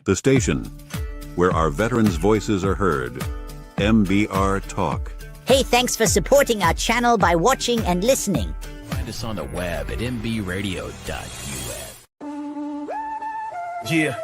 The station where our veterans' voices are heard. MBR Talk. Hey, thanks for supporting our channel by watching and listening. Find us on the web at mbradio.us. Yeah.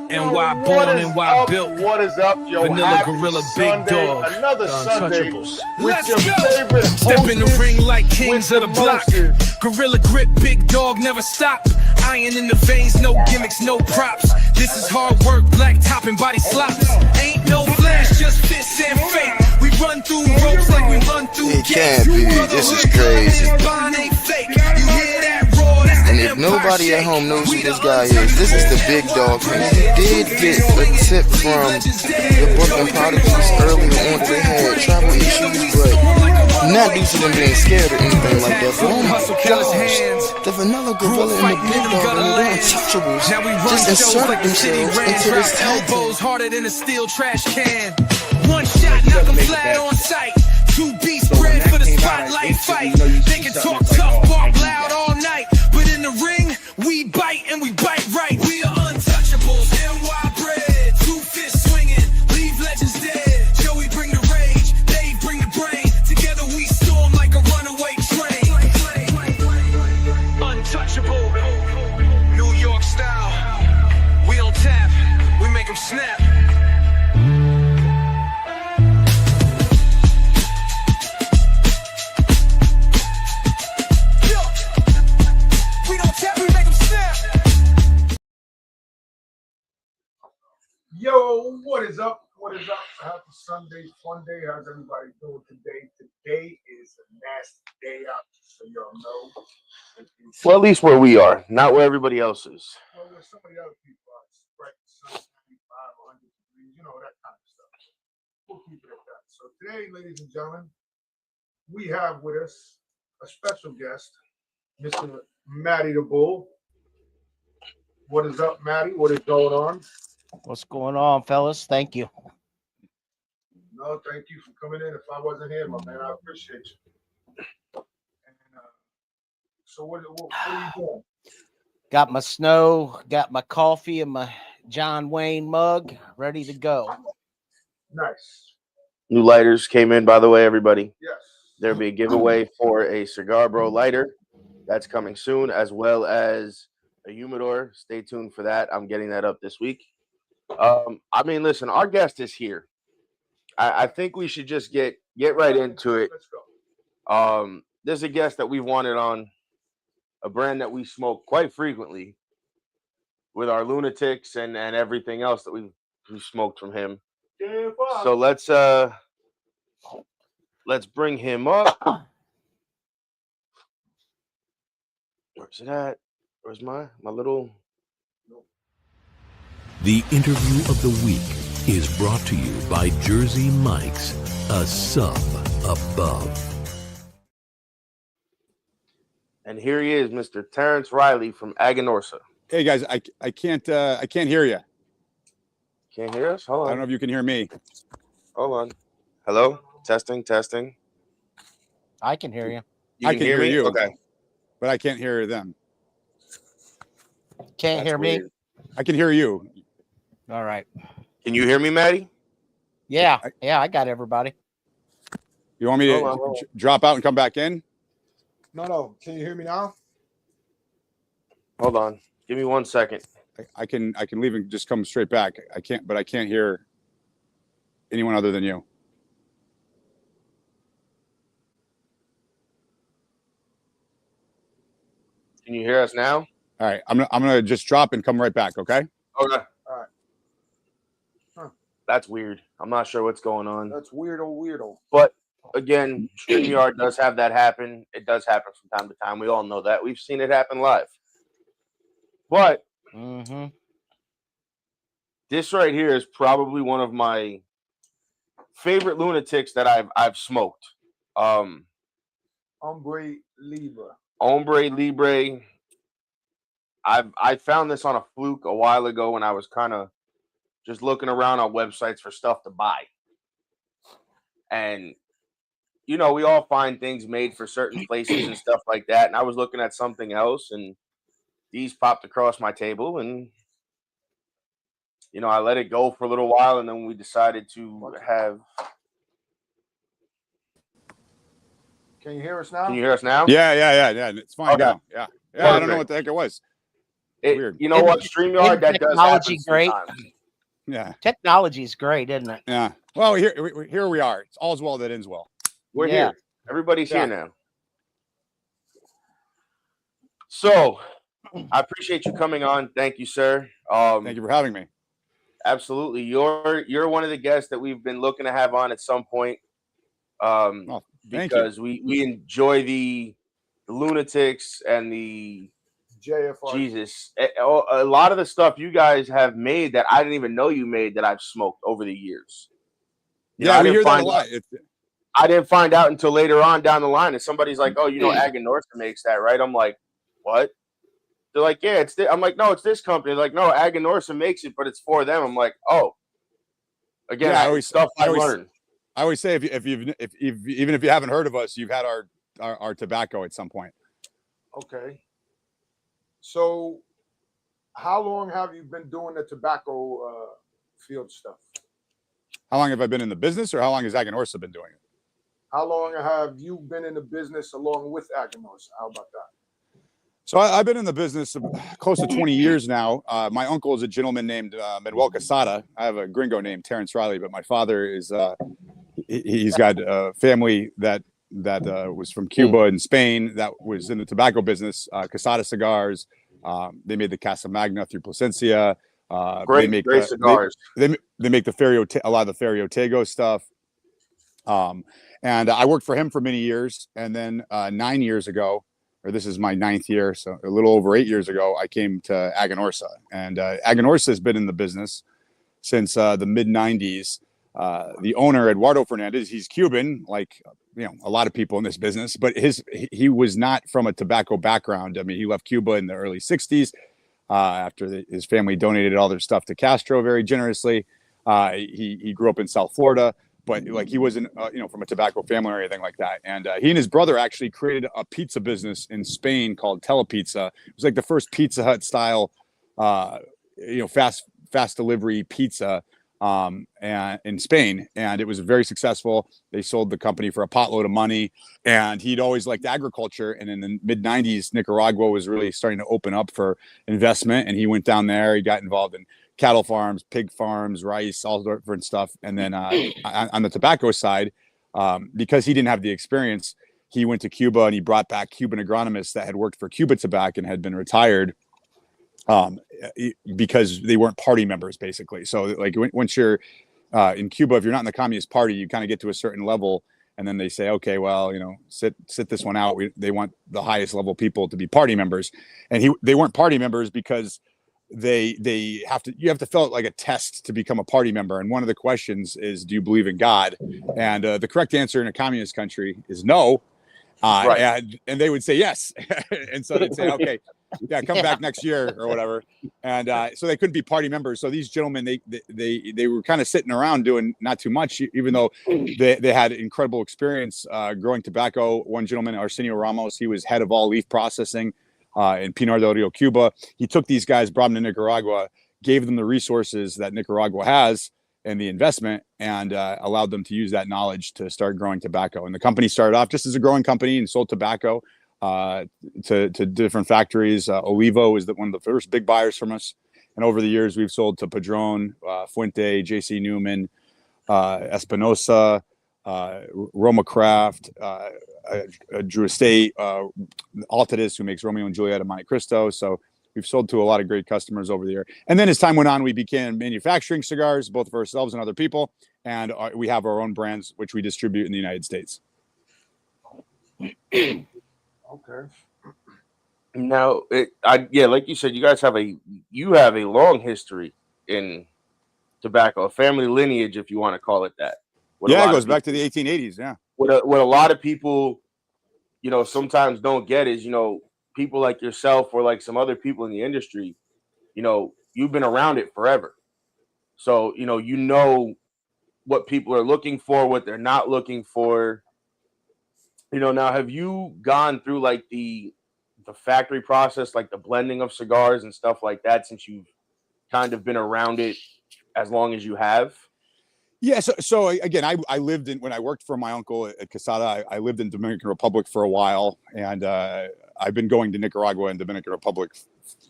NY born, NY built. What is up, yo? Vanilla Happy Gorilla, Sunday. Big Dog. Another Sunday Untouchables. with Let's your go. favorite Step in the hostess ring like kings with of the block. most. Gorilla grip, Big Dog, never stop. Iron in the veins, no gimmicks, no props. This is hard work, black top and body slops. Ain't no flash, just fists and fake. We run through ropes like we run through It gates. can't be. This is crazy. This bond ain't fake. You hear that roar? That's the And if Empire nobody at Shake. home knows who We this the guy is, this is the Big Dog. And he did get a tip from the Brooklyn Prodigies earlier on that they had travel issues, but not due to them being scared or anything like that. But oh my gosh, the Vanilla Gorilla and the Big Dog and the Untouchables just inserted themselves into this tag team. Elbows harder than a steel trash can. One shot, knock them flat on sight. Two beats bred for the spotlight fight. They can talk tough, bark loud all night, but in the ring, we bite and we bite right. We are untouchables, NY bred. Two fists swinging, leave legends dead. Joey bring the rage, they bring the brain. Together we storm like a runaway train. Untouchable, New York style. We don't tap, we make them snap. Yo, what is up? What is up? Happy Sunday, fun day. How's everybody doing today? Today is a nasty day out, so y'all know. Well, at least where we are, not where everybody else is. Well, there's some of the other people out, right? 95, 100 degrees, you know, that kind of stuff. We'll keep it at that. So today, ladies and gentlemen, we have with us a special guest, Mr. Matty the Bull. What is up, Matty? What is going on? What's going on, fellas? Thank you. No, thank you for coming in. If I wasn't here, my man, I appreciate you. And, so what are you doing? Got my snow, got my coffee and my John Wayne mug ready to go. Nice. New lighters came in, by the way, everybody. Yes. There'll be a giveaway for a Cigar Bro lighter. That's coming soon, as well as a humidor. Stay tuned for that. I'm getting that up this week. I mean, listen, our guest is here. I think we should just get right into it. Let's go. There's a guest that we wanted on a brand that we smoke quite frequently with our lunatics and everything else that we've smoked from him. Yeah, So let's bring him up. Where's it at? Where's my little? The interview of the week is brought to you by Jersey Mike's, a sub above. And here he is, Mr. Terence Riley from Aganorsa. Hey guys, I can't hear you. Can't hear us? Hold I on. don't know if you can hear me. Hold on. Hello? Testing. I can hear you. I can hear me? you. Okay. But I can't hear them. Can't That's hear me? weird. I can hear you. All right. Can you hear me, Maddie? Yeah, I got everybody. You want me to Hold on. drop out and come back in? No. Can you hear me now? Hold on. Give me 1 second. I can leave and just come straight back. I can't hear anyone other than you. Can you hear us now? All right, I'm gonna just drop and come right back. Okay. Okay. All right. Huh. That's weird. I'm not sure what's going on. That's weirdo. But again, StreamYard does have that happen. It does happen from time to time. We all know that. We've seen it happen live. But this right here is probably one of my favorite lunatics that I've smoked. Hombre Libre. I found this on a fluke a while ago when I was kind of just looking around on websites for stuff to buy. And, you know, we all find things made for certain places and stuff like that. And I was looking at something else, and these popped across my table, and you know, I let it go for a little while, and then we decided to have. Can you hear us now? Can you hear us now? Yeah. It's fine Okay. now. Yeah. I don't know what the heck it was. Weird. You know what? StreamYard, that does happen sometimes. Yeah. Technology is great, isn't it? Yeah. Well, here we are. It's all's well that ends well. We're here. Everybody's here now. So, I appreciate you coming on. Thank you, sir. Thank you for having me. Absolutely. You're one of the guests that we've been looking to have on at some point. Because we enjoy the lunatics and the JFR. Jesus. A lot of the stuff you guys have made that I didn't even know you made that I've smoked over the years. We hear that a lot. I didn't find out until later on down the line. And somebody's like, "Oh, you know, Aganorsa makes that, right?" I'm like, "What?" They're like, "Yeah, it's." I'm like, "No, it's this company." They're like, "No, Aganorsa makes it, but it's for them." I'm like, "Oh." Again, I learned. I always say if even if you haven't heard of us, you've had our tobacco at some point. Okay. So, how long have you been doing the tobacco field stuff? How long have I been in the business, or how long has Aganorsa been doing it? How long have you been in the business along with Aganorsa? How about that? So I've been in the business close to 20 years now. My uncle is a gentleman named Manuel Quesada. I have a gringo named Terence Riley, but my father is he's got a family that was from Cuba and Spain that was in the tobacco business. Quesada cigars. They made the Casa Magna through Plasencia. Great cigars. They make a lot of the Ferio Tego stuff. And I worked for him for many years, and then 9 years ago, or this is my 9th year, so a little over 8 years ago, I came to Aganorsa, and Aganorsa has been in the business since the mid 90s. The owner, Eduardo Fernandez, he's Cuban, like a lot of people in this business, but he was not from a tobacco background. I mean, he left Cuba in the early 60s after his family donated all their stuff to Castro very generously. He grew up in South Florida, but like he wasn't from a tobacco family or anything like that. And he and his brother actually created a pizza business in Spain called Telepizza. It was like the first Pizza Hut style fast delivery pizza and in Spain, and it was very successful. They sold the company for a potload of money, and he'd always liked agriculture. And in the mid 90s, Nicaragua was really starting to open up for investment, and he went down there. He got involved in cattle farms, pig farms, rice, all different stuff. And then on the tobacco side, because he didn't have the experience, he went to Cuba and he brought back Cuban agronomists that had worked for Cuba Tobacco and had been retired. Because they weren't party members, basically. So like once you're in Cuba, if you're not in the Communist Party, you kind of get to a certain level, and then they say, okay, well, sit this one out. They want the highest level people to be party members, and they weren't party members because you have to fill out like a test to become a party member. And one of the questions is, do you believe in God? And the correct answer in a communist country is no. Right. And they would say yes. And so they'd say, okay, yeah, come back next year or whatever. And so they couldn't be party members. So these gentlemen, they were kind of sitting around doing not too much, even though they had incredible experience growing tobacco. One gentleman, Arsenio Ramos, he was head of all leaf processing in Pinar del Rio, Cuba. He took these guys, brought them to Nicaragua, gave them the resources that Nicaragua has and the investment, and allowed them to use that knowledge to start growing tobacco. And the company started off just as a growing company and sold tobacco to different factories. Olivo is one of the first big buyers from us. And over the years, we've sold to Padron, Fuente, JC Newman, Espinosa, Roma Craft, Drew Estate, Altadis, who makes Romeo and Juliet of Monte Cristo. So we've sold to a lot of great customers over the year. And then as time went on, we began manufacturing cigars, both for ourselves and other people. And we have our own brands, which we distribute in the United States. Okay. Now, like you said, you guys have a long history in tobacco, a family lineage, if you want to call it that. It goes back to the 1880s. Yeah. What a lot of people, sometimes don't get is, people like yourself or like some other people in the industry, you've been around it forever. So, what people are looking for, what they're not looking for. Now, have you gone through like the factory process, like the blending of cigars and stuff like that, since you've kind of been around it as long as you have? Yeah. So again, I lived when I worked for my uncle at Quesada, I lived in Dominican Republic for a while, and I've been going to Nicaragua and Dominican Republic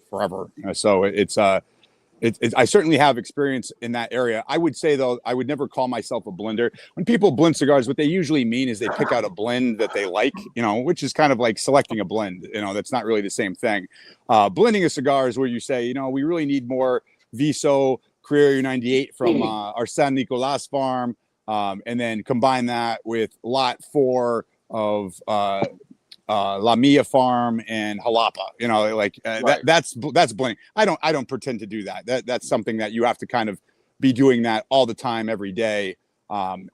forever. So I certainly have experience in that area. I would say, though, I would never call myself a blender. When people blend cigars, what they usually mean is they pick out a blend that they like, which is kind of like selecting a blend. That's not really the same thing. Blending a cigar is where you say, we really need more Viso Criollo 98 from our San Nicolas farm, and then combine that with lot 4 of La Mia farm and Jalapa. That's blending. I don't pretend to do that. That's something that you have to kind of be doing that all the time, every day. And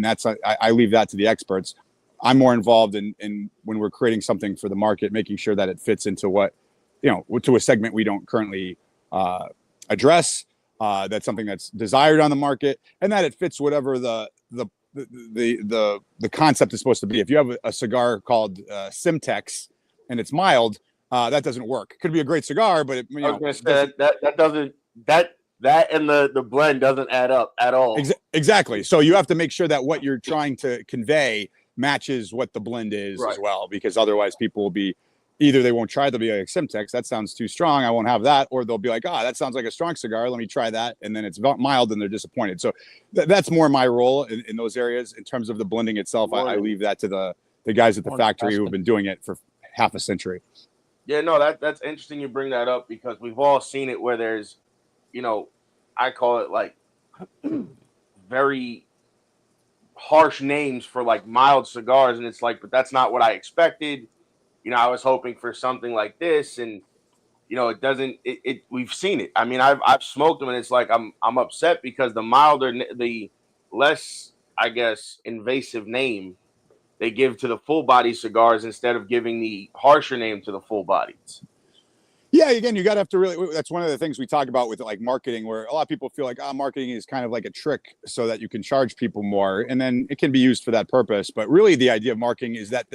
that's I leave that to the experts. I'm more involved in when we're creating something for the market, making sure that it fits into what, to a segment we don't currently address. That's something that's desired on the market, and that it fits whatever the concept is supposed to be. If you have a cigar called Simtex and it's mild, that doesn't work. Could be a great cigar, but that doesn't and the blend doesn't add up at all. Exactly. So you have to make sure that what you're trying to convey matches what the blend is as well, because otherwise people will be either they won't try, they'll be like, Simtex, that sounds too strong, I won't have that, or they'll be like, that sounds like a strong cigar, let me try that, and then it's mild and they're disappointed. So that's more my role in those areas. In terms of the blending itself, I leave that to the guys at the factory who have been doing it for half a century. Yeah, no, that's interesting you bring that up, because we've all seen it where there's, I call it like very harsh names for like mild cigars, and it's like, but that's not what I expected. I was hoping for something like this, and it doesn't. We've seen it. I mean, I've smoked them, and it's like I'm upset because the milder, the less, I guess, invasive name they give to the full body cigars instead of giving the harsher name to the full bodies. Yeah, again, you got to have to really. That's one of the things we talk about with like marketing, where a lot of people feel like marketing is kind of like a trick so that you can charge people more, and then it can be used for that purpose. But really, the idea of marketing is that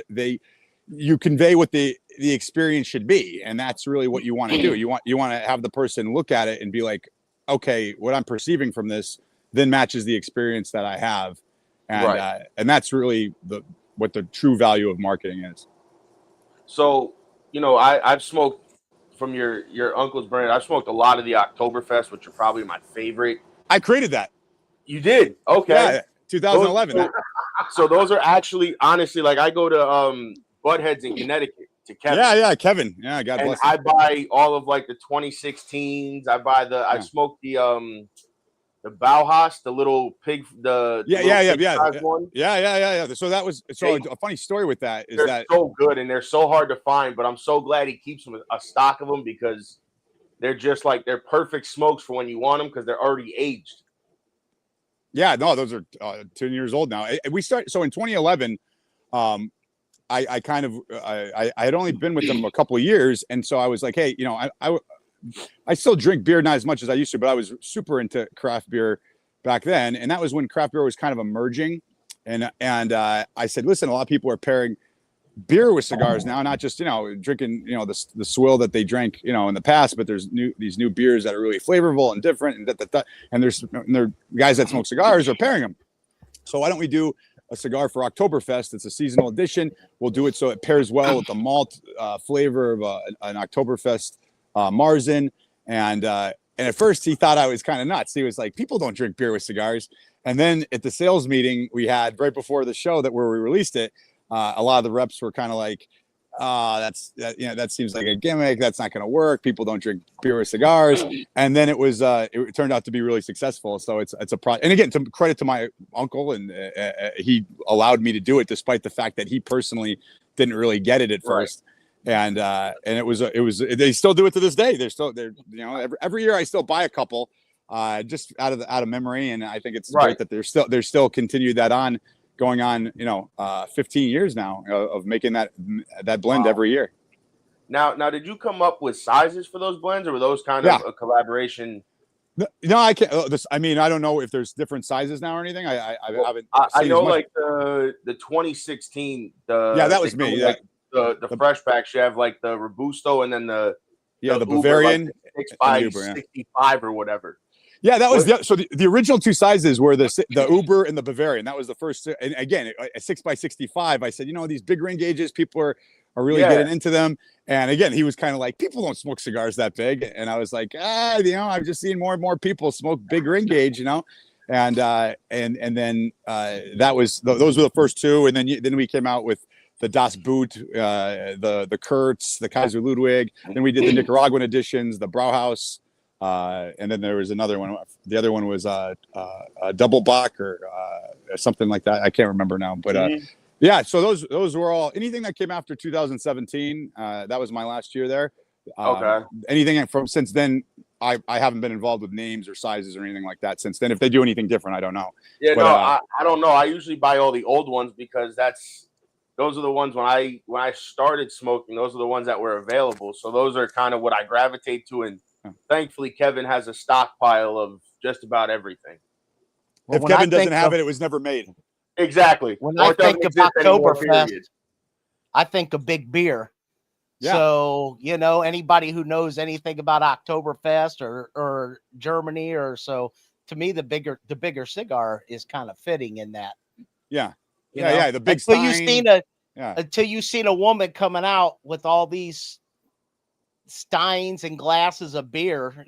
you convey what the experience should be, and that's really what you want to do. You want to have the person look at it and be like, okay, what I'm perceiving from this then matches the experience that I have, and that's really what the true value of marketing is. So, I've smoked from your uncle's brand. I've smoked a lot of the Oktoberfest, which are probably my favorite. I created that. You did? Okay. Yeah, 2011. So those are actually, honestly, like I go to Budheads in Connecticut to Kevin. Yeah, Kevin. Yeah, God bless him. I buy all of like the 2016s. I buy I smoked the Bauhaus, the little pig, one. Yeah. So that was a funny story with that. They're so good and they're so hard to find, but I'm so glad he keeps a stock of them, because they're just like, they're perfect smokes for when you want them, because they're already aged. Yeah, no, those are 10 years old now. We started so in 2011. I had only been with them a couple of years, and so I was like, hey, I still drink beer, not as much as I used to, but I was super into craft beer back then, and that was when craft beer was kind of emerging. And I said, listen, a lot of people are pairing beer with cigars now, not just drinking the swill that they drank in the past, but there's these new beers that are really flavorful and different, and there guys that smoke cigars are pairing them. So why don't we do a cigar for Oktoberfest? It's a seasonal edition. We'll do it so it pairs well with the malt flavor of an Oktoberfest Marzen. And at first he thought I was kind of nuts. He was like, people don't drink beer with cigars. And then at the sales meeting we had right before the show where we released it, a lot of the reps were kind of like, that seems like a gimmick. That's not going to work. People don't drink beer with cigars. And then it turned out to be really successful. So it's a project. And again, to credit to my uncle, and he allowed me to do it despite the fact that he personally didn't really get it at first. And it was they still do it to this day. Every year I still buy a couple, just out of memory. And I think it's great that there's still continued that on. Going on, 15 years now of making that blend every year. Now, did you come up with sizes for those blends, or were those kind of a collaboration? No, I can't. I don't know if there's different sizes now or anything. I haven't. I know, like the 2016. That was me. Like the fresh packs. You have like the Robusto, and then the Bavarian, like 6x65 or whatever. Yeah, that was so the original two sizes were the Uber and the Bavarian. That was the first. And again, a 6x65. I said, these big ring gauges, people are really getting into them. And again, he was kind of like, people don't smoke cigars that big. And I was like, I'm just seeing more and more people smoke big ring gauge, And then that was those were the first two. And then we came out with the Das Boot, the Kurtz, the Kaiser Ludwig. Then we did the Nicaraguan editions, the Brauhaus. And then there was another one. The other one was a double Bach or something like that. I can't remember now, but yeah. So those were all anything that came after 2017. That was my last year there. Okay. Anything from since then, I haven't been involved with names or sizes or anything like that since then. If they do anything different, I don't know. Yeah, but, I don't know. I usually buy all the old ones because those are the ones when I started smoking. Those are the ones that were available. So those are kind of what I gravitate to and. Thankfully, Kevin has a stockpile of just about everything. Well, if Kevin doesn't have it, it was never made. Exactly. When I think of Oktoberfest, I think of big beer. Yeah. So, anybody who knows anything about Oktoberfest or Germany or so, to me, the bigger cigar is kind of fitting in that. Yeah. Yeah. The big until you've seen a woman coming out with all these steins and glasses of beer,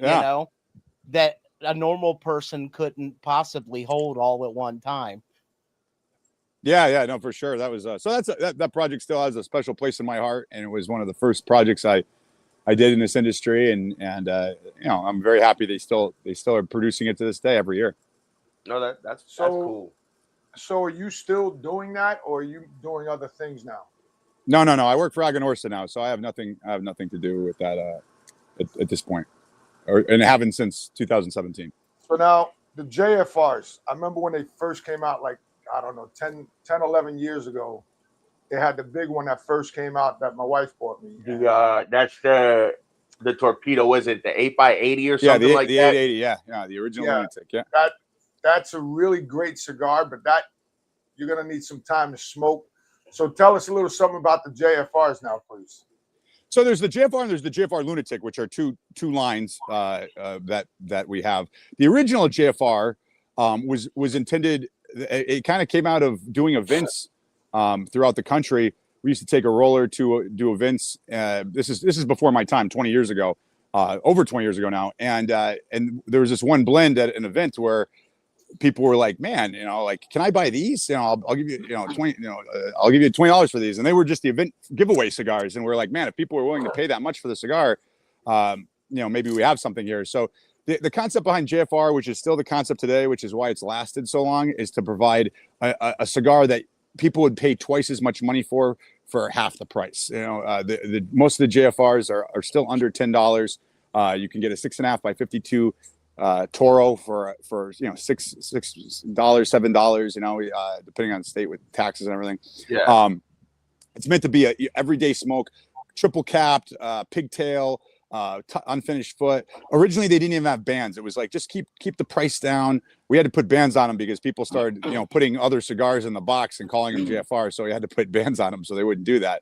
that a normal person couldn't possibly hold all at one time. Yeah, no, for sure. That was so that project still has a special place in my heart, and it was one of the first projects I did in this industry, and I'm very happy they still are producing it to this day every year. No, that's cool. So are you still doing that, or are you doing other things now? No. I work for Aganorsa now, so I have nothing to do with that at this point, and haven't since 2017. So now the JFRs, I remember when they first came out, like, I don't know, 10, 11 years ago, they had the big one that first came out that my wife bought me. That's the torpedo, is it the 8x80 or something like that? Yeah, the 880, yeah, the original lunatic, yeah. That's a really great cigar, but you're gonna need some time to smoke. So tell us a little something about the JFRs now, please. So there's the JFR and there's the JFR Lunatic, which are two lines that we have. The original JFR was intended. It kind of came out of doing events throughout the country. We used to take a roller to do events. This is before my time, 20 years ago, over 20 years ago now. And there was this one blend at an event where people were like, man, like, can I buy these? I'll give you, $20, I'll give you $20 for these. And they were just the event giveaway cigars. And we're like, man, if people are willing to pay that much for the cigar, maybe we have something here. So the concept behind JFR, which is still the concept today, which is why it's lasted so long, is to provide a cigar that people would pay twice as much money for half the price. Most of the JFRs are still under $10. You can get a 6.5 by 52 Toro for $6, $7, depending on the state with taxes and everything. Yeah. It's meant to be a everyday smoke, triple capped, pigtail, unfinished foot. Originally, they didn't even have bands. It was like, just keep the price down. We had to put bands on them because people started, putting other cigars in the box and calling them JFR. So we had to put bands on them so they wouldn't do that.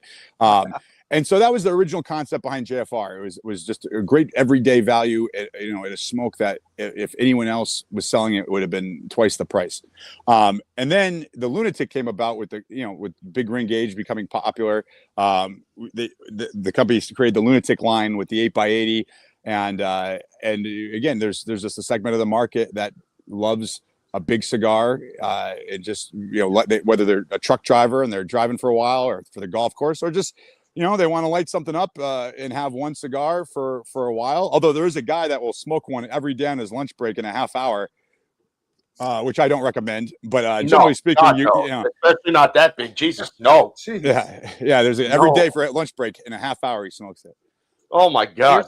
And so that was the original concept behind JFR. It was just a great everyday value, at a smoke that if anyone else was selling it, would have been twice the price. And then the Lunatic came about with with big ring gauge becoming popular. The company created the Lunatic line with the 8x80, and again, there's just a segment of the market that loves a big cigar, and just whether they're a truck driver and they're driving for a while, or for the golf course, or just they want to light something up and have one cigar for a while. Although there is a guy that will smoke one every day on his lunch break in a half hour, which I don't recommend. But generally speaking, especially not that big. Jesus, no. Yeah. There's every day for a lunch break in a half hour he smokes it. Oh my God!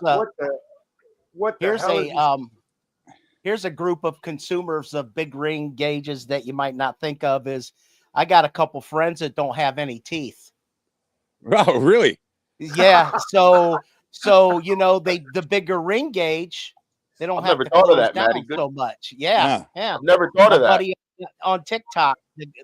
Here's a group of consumers of big ring gauges that you might not think of. Is I got a couple friends that don't have any teeth. Oh, really? Yeah. So the bigger ring gauge, they don't have to close that down so much. Yeah. I've never thought of that. Buddy on TikTok,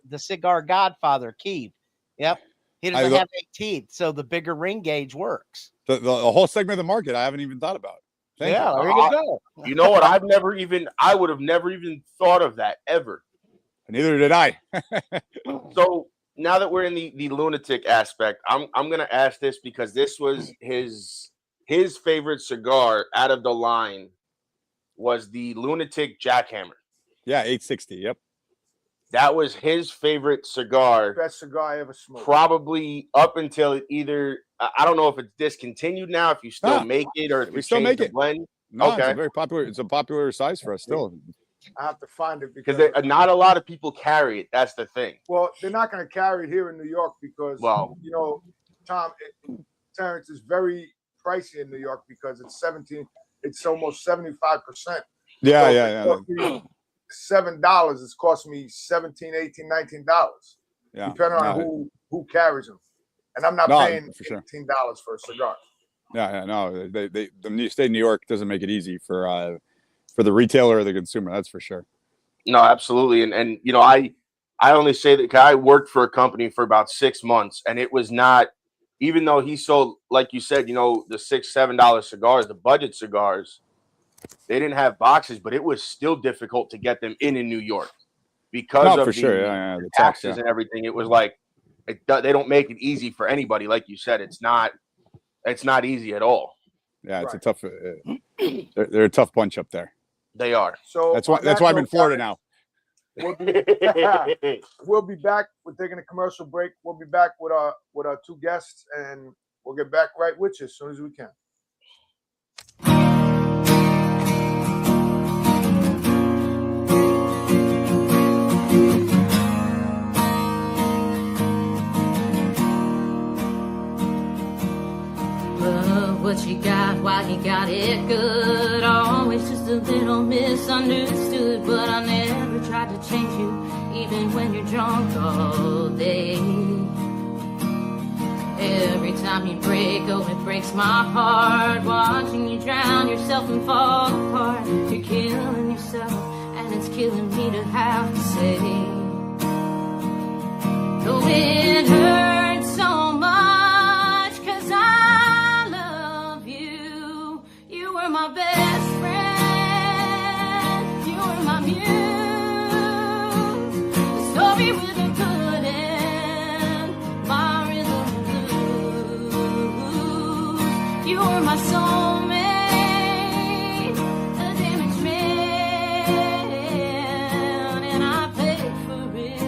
the cigar godfather, Keith. Yep. He doesn't have any teeth, so the bigger ring gauge works. The whole segment of the market I haven't even thought about. Thank yeah, you. there you go. You know what? I would have never even thought of that ever. Neither did I. So now that we're in the lunatic aspect, I'm gonna ask this because this was his favorite cigar out of the line was the lunatic jackhammer. Yeah, 860. Yep. That was his favorite cigar. Best cigar I ever smoked. Probably up until it either I don't know if it's discontinued now, if you still make it or if we you still make the it. blend. No, okay. It's a popular size for us still. I have to find it because not a lot of people carry it. That's the thing. Well, they're not going to carry it here in New York because, you know, Terrence is very pricey in New York because it's almost 75%. Yeah. $7, it's cost me $17, $18, $19. Yeah. Depending on who carries them. And I'm not paying $18 for a cigar. Yeah, no. The state of New York doesn't make it easy for the retailer or the consumer, that's for sure. No, absolutely. And you know, I only say that because I worked for a company for about 6 months, and it was not, even though he sold, like you said, you know, the $6, $7 cigars, the budget cigars, they didn't have boxes, but it was still difficult to get them in New York because of the taxes and everything. It was like they don't make it easy for anybody. Like you said, it's not easy at all. Yeah, it's a tough. They're a tough bunch up there. They are. So that's why I'm in Florida now. We'll be back. We're taking a commercial break. We'll be back with our two guests, and we'll get back right with you as soon as we can. What you got, why you got it good. Always just a little misunderstood, but I never tried to change you, even when you're drunk all day. Every time you break, it breaks my heart. Watching you drown yourself and fall apart. You're killing yourself, and it's killing me to have to say. Though it hurts so much, 'cause I love you. You were my best friend. You were my muse. The story with a good end. My rhythm blues. You were my soulmate. A damaged man. And I paid for it.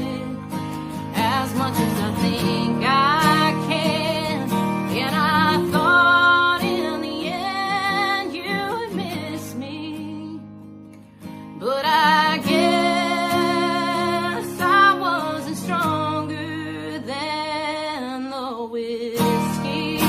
As much as I think I can, and I thought in the end you'd miss me, but I guess I wasn't stronger than the whiskey.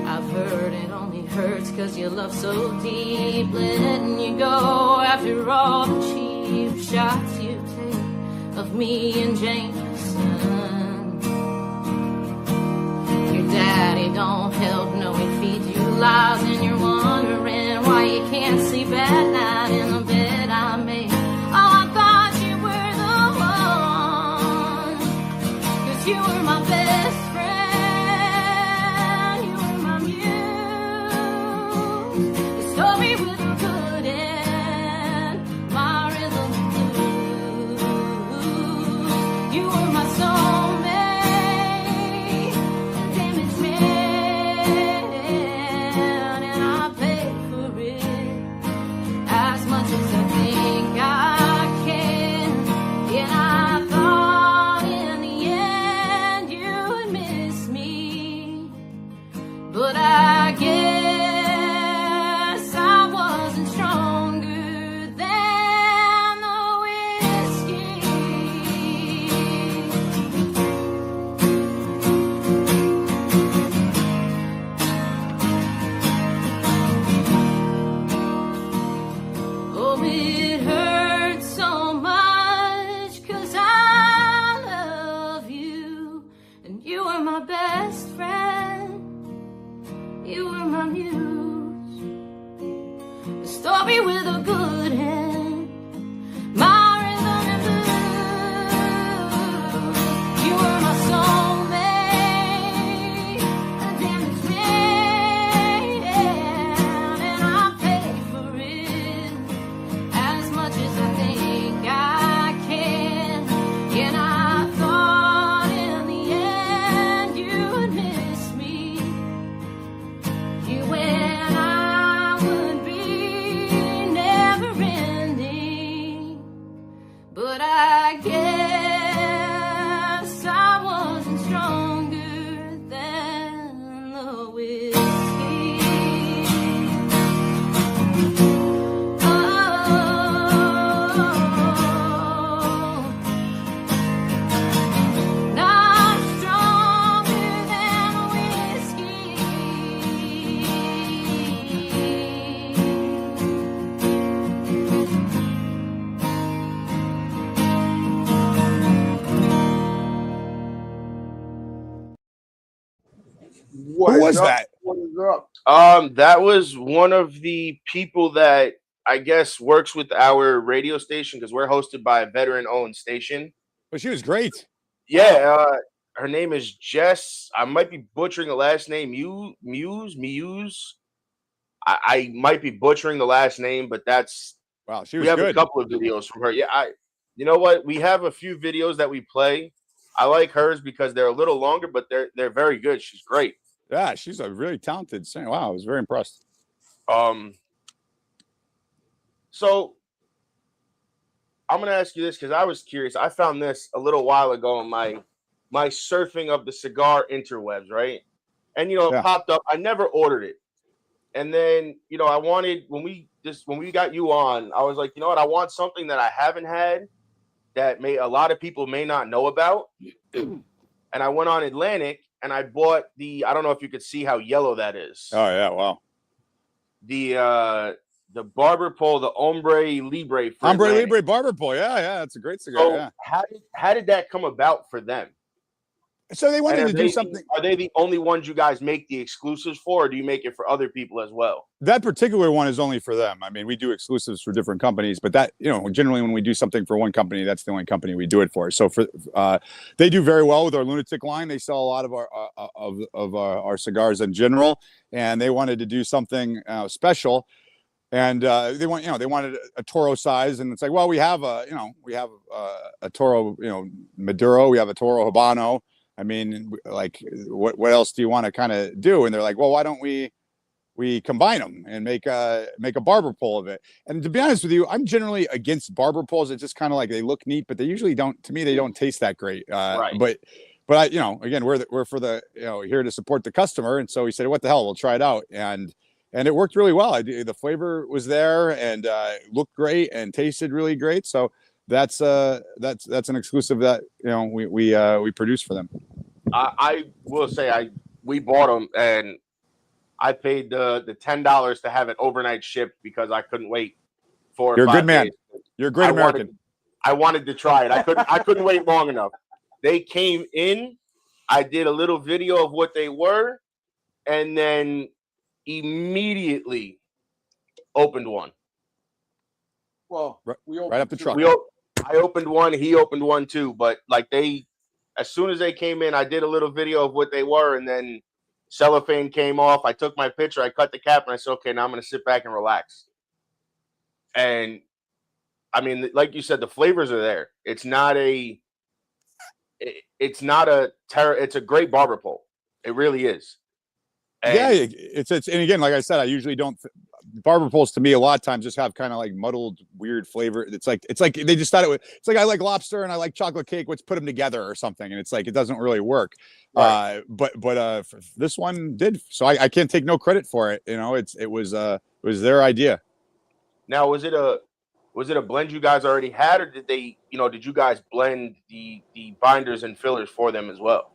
I've heard it only hurts 'cause you love so deep, letting you go after all the cheap shots you take of me and Jameson. Your daddy don't help, no, he feeds you lies, and you're wondering why you can't sleep at night in the bed I made. Oh, I thought you were the one, 'cause you were my best friend. You were my muse. The story with a good end. My rhythm blues. You were my soulmate. A damaged man. And I paid for it. As much as I think I can. And I thought in the end you'd miss me, but I guess I wasn't stronger than the whiskey. Who was that? What is up? That was one of the people that I guess works with our radio station because we're hosted by a veteran-owned station. But she was great. Yeah, her name is Jess. I might be butchering the last name. Muse. I might be butchering the last name, but that's wow. She was we have good. a couple of videos from her. Yeah, you know what? We have a few videos that we play. I like hers because they're a little longer, but they're very good. She's great. Yeah, she's a really talented singer. Wow, I was very impressed. So I'm gonna ask you this because I was curious. I found this a little while ago in my surfing of the cigar interwebs, right? And it popped up. I never ordered it. And then, I wanted when we got you on, I was like, you know what? I want something that I haven't had that a lot of people may not know about. And I went on Atlantic and I bought I don't know if you could see how yellow that is. Oh yeah, wow. The barber pole, the Hombre Libre. Hombre Libre barber pole. Yeah, that's a great cigar. So yeah. How did that come about for them? So they wanted to do something. Are they the only ones you guys make the exclusives for, or do you make it for other people as well? That particular one is only for them. I mean, we do exclusives for different companies, but that, generally when we do something for one company, that's the only company we do it for. So they do very well with our Lunatic line. They sell a lot of our cigars in general, and they wanted to do something special. And they wanted a Toro size, and it's like, well, we have a Toro, Maduro, we have a Toro Habano. I mean, like, what else do you want to kind of do? And they're like, well, why don't we combine them and make a barber pole of it? And to be honest with you, I'm generally against barber poles. It's just kind of like they look neat, but they usually don't. To me, they don't taste that great. Right. But I, again, we're for the here to support the customer, and so we said, what the hell, we'll try it out, and it worked really well. The flavor was there and looked great and tasted really great. So that's an exclusive that we produce for them. I will say we bought them and I paid the $10 to have it overnight shipped because I couldn't wait for. You're a good man. You're a great American. I wanted to try it. I couldn't wait long enough. They came in. I did a little video of what they were, and then immediately opened one. Well, we opened right up the truck. I opened one. He opened one too. But as soon as they came in, I did a little video of what they were, and then cellophane came off. I took my picture. I cut the cap, and I said, "Okay, now I'm going to sit back and relax." And I mean, like you said, the flavors are there. It's a great barber pole. It really is. And it's and again, like I said, I usually don't. Barber poles to me a lot of times just have kind of like muddled, weird flavor. It's like they just thought it was. It's like I like lobster and I like chocolate cake. Let's put them together or something, and it's like it doesn't really work. Right. But this one did. So I can't take no credit for it. It was their idea. Now, was it a blend you guys already had, or did you guys blend the binders and fillers for them as well?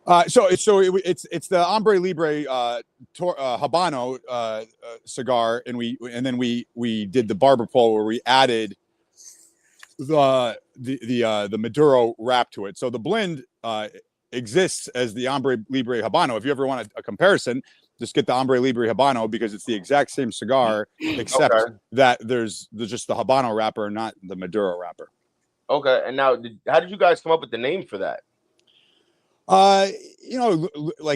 It's the Hombre Libre Habano cigar, and then we did the barber pole where we added the Maduro wrap to it. So the blend exists as the Hombre Libre Habano. If you ever want a comparison, just get the Hombre Libre Habano because it's the exact same cigar, except that there's just the Habano wrapper, not the Maduro wrapper. Okay, and now how did you guys come up with the name for that? Like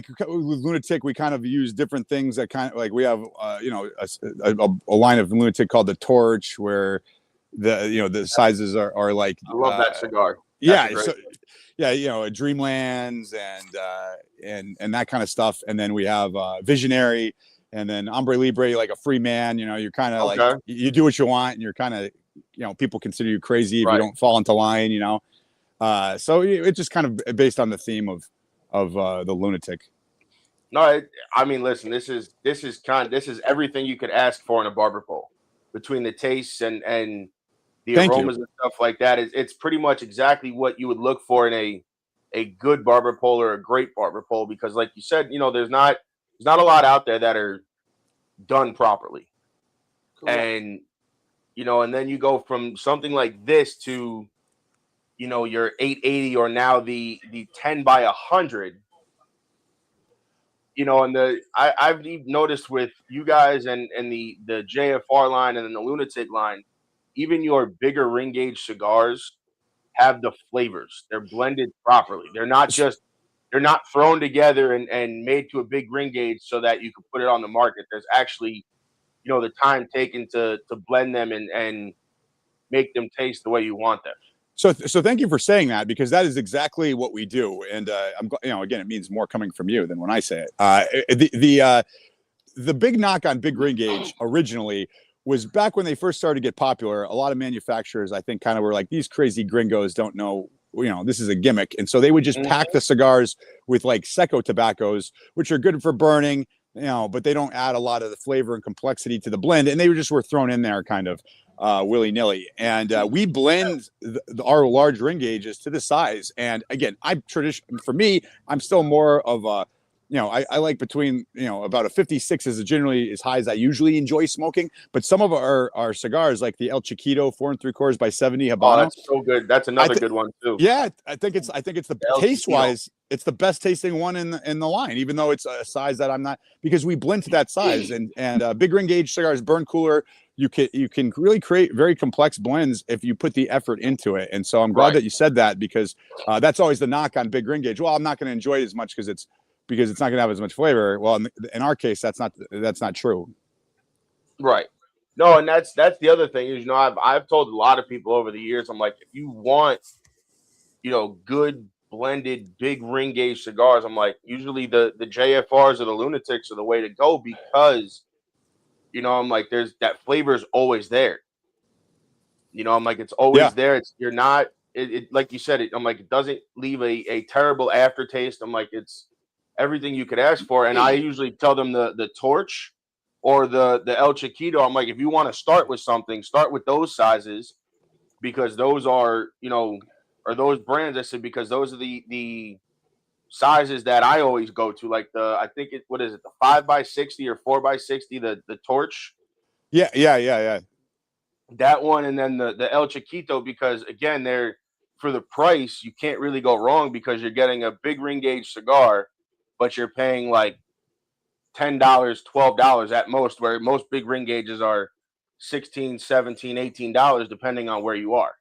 with Lunatic, we kind of use different things that kind of like we have, a line of Lunatic called the Torch, where the sizes are like. I love that cigar. Dreamlands and that kind of stuff, and then we have Visionary, and then Hombre Libre, like a free man. You're kind of like you do what you want, and you're kind of people consider you crazy if you don't fall into line. So it's just kind of based on the theme of the Lunatic. No, I mean, listen, this is everything you could ask for in a barber pole, between the tastes and the aromas and stuff like that. It's pretty much exactly what you would look for in a good barber pole or a great barber pole, because like you said, there's not a lot out there that are done properly. Correct. And and then you go from something like this to your 880 or now the 10 by 100. you know, and I've noticed with you guys and the JFR line and then the Lunatic line, even your bigger ring gauge cigars have the flavors. They're blended properly. They're not thrown together and made to a big ring gauge so that you can put it on the market. There's actually, you know, the time taken to blend them and make them taste the way you want them. So thank you for saying that, because that is exactly what we do. And I'm, you know, again, it means more coming from you than when I say it. The big knock on big ring gauge originally was back when they first started to get popular. A lot of manufacturers, I think, kind of were like, these crazy gringos don't know, you know, this is a gimmick. And so they would just pack the cigars with like Seco tobaccos, which are good for burning, you know, but they don't add a lot of the flavor and complexity to the blend. And they were thrown in there kind of willy-nilly. And we blend our large ring gauges to the size. And again, for me, I'm still more of a, you know, I like between, you know, about a 56 is generally as high as I usually enjoy smoking. But some of our cigars, like the El Chiquito 4 3/4 by 70 Habano. Oh, that's so good. That's another good one too. Yeah, I think it's the taste wise, it's the best tasting one in the line, even though it's a size that I'm not, because we blend to that size. And big ring gauge cigars burn cooler. You can really create very complex blends if you put the effort into it. And so I'm glad that you said that, because that's always the knock on big ring gauge. Well, I'm not going to enjoy it as much because it's not going to have as much flavor. Well, in our case, that's not true. Right. No, and that's the other thing is, you know, I've told a lot of people over the years, I'm like, if you want, you know, good blended big ring gauge cigars, I'm like, usually the JFRs or the Lunatics are the way to go, because, you know, I'm like, there's that flavor is always there. You know, I'm like, it's always there. You're not, like you said, I'm like, it doesn't leave a terrible aftertaste. I'm like, it's everything you could ask for. And I usually tell them the Torch or the El Chiquito. I'm like, if you want to start with something, start with those sizes, because those are, you know, or those brands. I said, because those are the sizes that I always go to. Like I think what is it, the 5x60 or 4x60, the Torch. Yeah. That one, and then the El Chiquito, because again, they're, for the price, you can't really go wrong, because you're getting a big ring gauge cigar, but you're paying like $10, $12 at most, where most big ring gauges are $16, $17, $18, depending on where you are.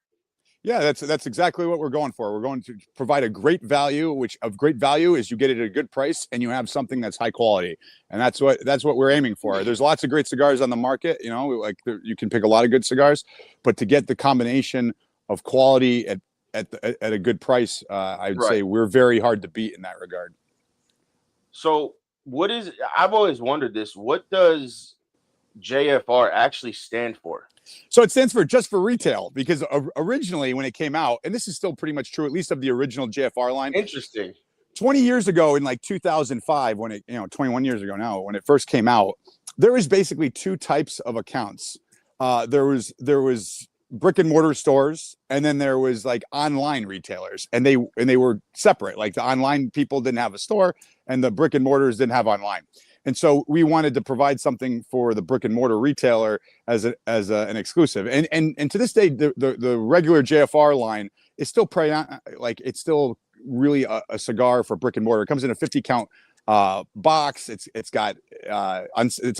Yeah, that's exactly what we're going for. We're going to provide a great value, which of great value is you get it at a good price and you have something that's high quality. And that's what we're aiming for. There's lots of great cigars on the market, you know, like you can pick a lot of good cigars, but to get the combination of quality at a good price, I'd say we're very hard to beat in that regard. So I've always wondered this, what does JFR actually stand for? So it stands for just for retail, because originally when it came out, and this is still pretty much true, at least of the original JFR line. Interesting. 20 years ago, in like 2005, when it, 21 years ago now, when it first came out, there was basically two types of accounts. There was brick and mortar stores, and then there was like online retailers, and they were separate. Like the online people didn't have a store, and the brick and mortars didn't have online. And so we wanted to provide something for the brick and mortar retailer as an exclusive. And to this day, the regular JFR line is still it's still really a cigar for brick and mortar. It comes in a 50 count box. It's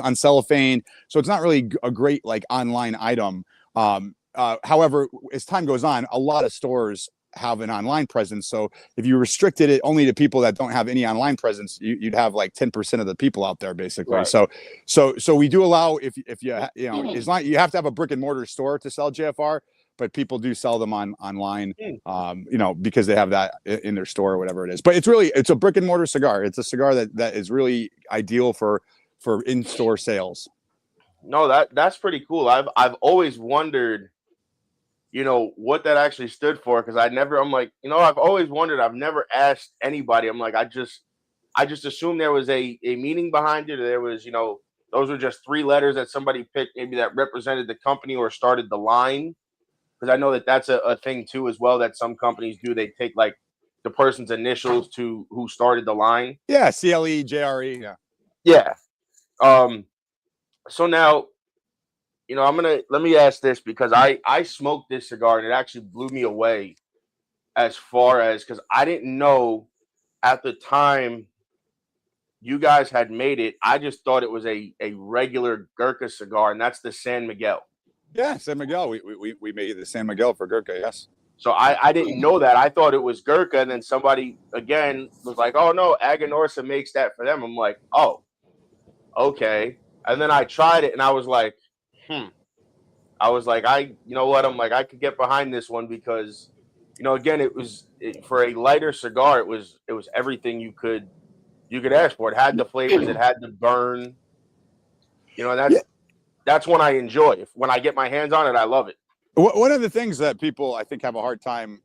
on cellophane, so it's not really a great like online item. However, as time goes on, a lot of stores have an online presence. So if you restricted it only to people that don't have any online presence, you'd have like 10% of the people out there basically. Right. So we do allow, if you as long, you have to have a brick and mortar store to sell JFR, but people do sell them online, because they have that in their store or whatever it is. But it's a brick and mortar cigar. It's a cigar that is really ideal for in-store sales. No, that's pretty cool. I've always wondered, what that actually stood for, because I've always wondered. I've never asked anybody. I'm like, I just assumed there was a meaning behind it, or there was, those were just three letters that somebody picked, maybe that represented the company or started the line. Because I know that's a thing too as well, that some companies do. They take like the person's initials to who started the line. Yeah, CLE, JRE. Yeah. So now, let me ask this, because I smoked this cigar and it actually blew me away, as far as, because I didn't know at the time you guys had made it. I just thought it was a regular Gurkha cigar, and that's the San Miguel. Yeah, San Miguel. We made the San Miguel for Gurkha. Yes. So I didn't know that. I thought it was Gurkha, and then somebody again was like, "Oh no, Aganorsa makes that for them." I'm like, "Oh, okay." And then I tried it, and I was like, I was like, you know what? I'm like, I could get behind this one because, again, for a lighter cigar, it was everything you could ask for. It had the flavors, it had the burn. That's when I enjoy. When I get my hands on it, I love it. One of the things that people I think have a hard time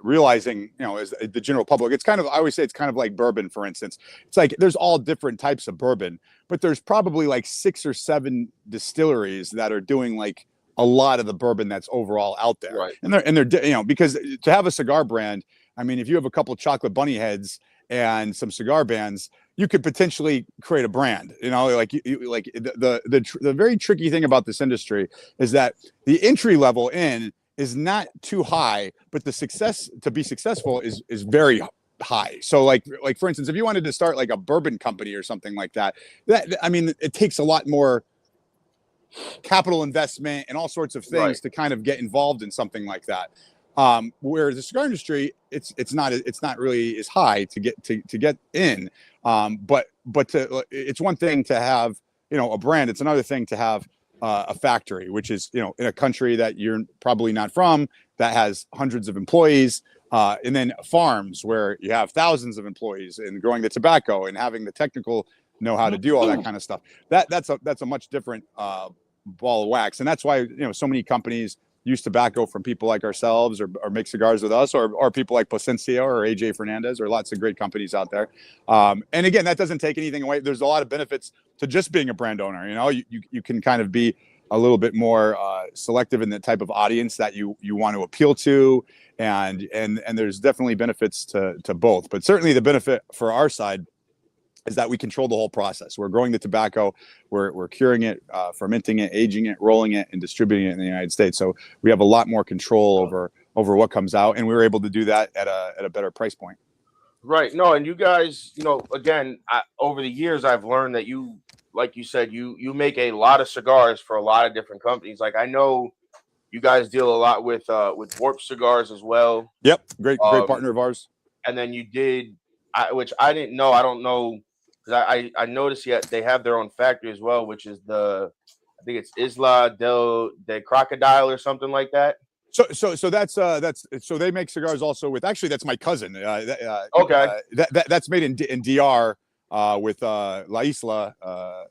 realizing, is the general public. It's kind of, I always say it's kind of like bourbon, for instance. It's like there's all different types of bourbon, but there's probably like 6 or 7 distilleries that are doing like a lot of the bourbon that's overall out there. Right. And they're because to have a cigar brand, I mean, if you have a couple chocolate bunny heads and some cigar bands, you could potentially create a brand. The very tricky thing about this industry is that the entry level in is not too high, but the success to be successful is very high. So like for instance, if you wanted to start like a bourbon company or something like that, I mean, it takes a lot more capital investment and all sorts of things to kind of get involved in something like that. Whereas the cigar industry, it's not really as high to get in. But it's one thing to have, a brand. It's another thing to have a factory, which is, in a country that you're probably not from, that has hundreds of employees, and then farms where you have thousands of employees and growing the tobacco and having the technical know how to do all that kind of stuff. That's a much different ball of wax. And that's why, so many companies use tobacco from people like ourselves or make cigars with us or people like Plasencia or AJ Fernandez or lots of great companies out there. And again, that doesn't take anything away. There's a lot of benefits to just being a brand owner. You can kind of be a little bit more selective in the type of audience that you want to appeal to. And there's definitely benefits to both, but certainly the benefit for our side is that we control the whole process. We're growing the tobacco, we're curing it, fermenting it, aging it, rolling it, and distributing it in the United States. So we have a lot more control over what comes out, and we were able to do that at a better price point. Right. No, and you guys, again, over the years, I've learned that you, like you said, you make a lot of cigars for a lot of different companies. Like I know you guys deal a lot with Warp Cigars as well. Yep, great partner of ours. And then you did, which I didn't know. I don't know. I noticed they have their own factory as well, which is I think it's Isla de Crocodile or something like that. So that's so they make cigars also with, actually that's my cousin. Okay. That's made in DR with La Isla,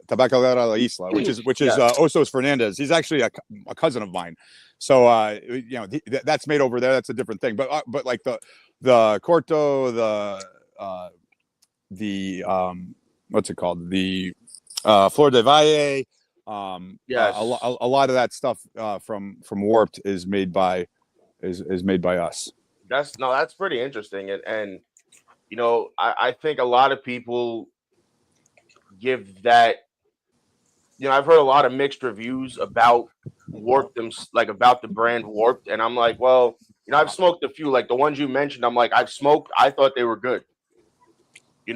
Tabacalera La Isla, which is Osos Fernandez. He's actually a cousin of mine. So that's made over there. That's a different thing. But like the Corto, the what's it called? The Flor de Valle. Yes. A lot of that stuff from Warped is made by us. That's pretty interesting. And I think a lot of people give that, I've heard a lot of mixed reviews about Warped, about the brand Warped. And I'm like, well, I've smoked a few, like the ones you mentioned. I'm like, I thought they were good.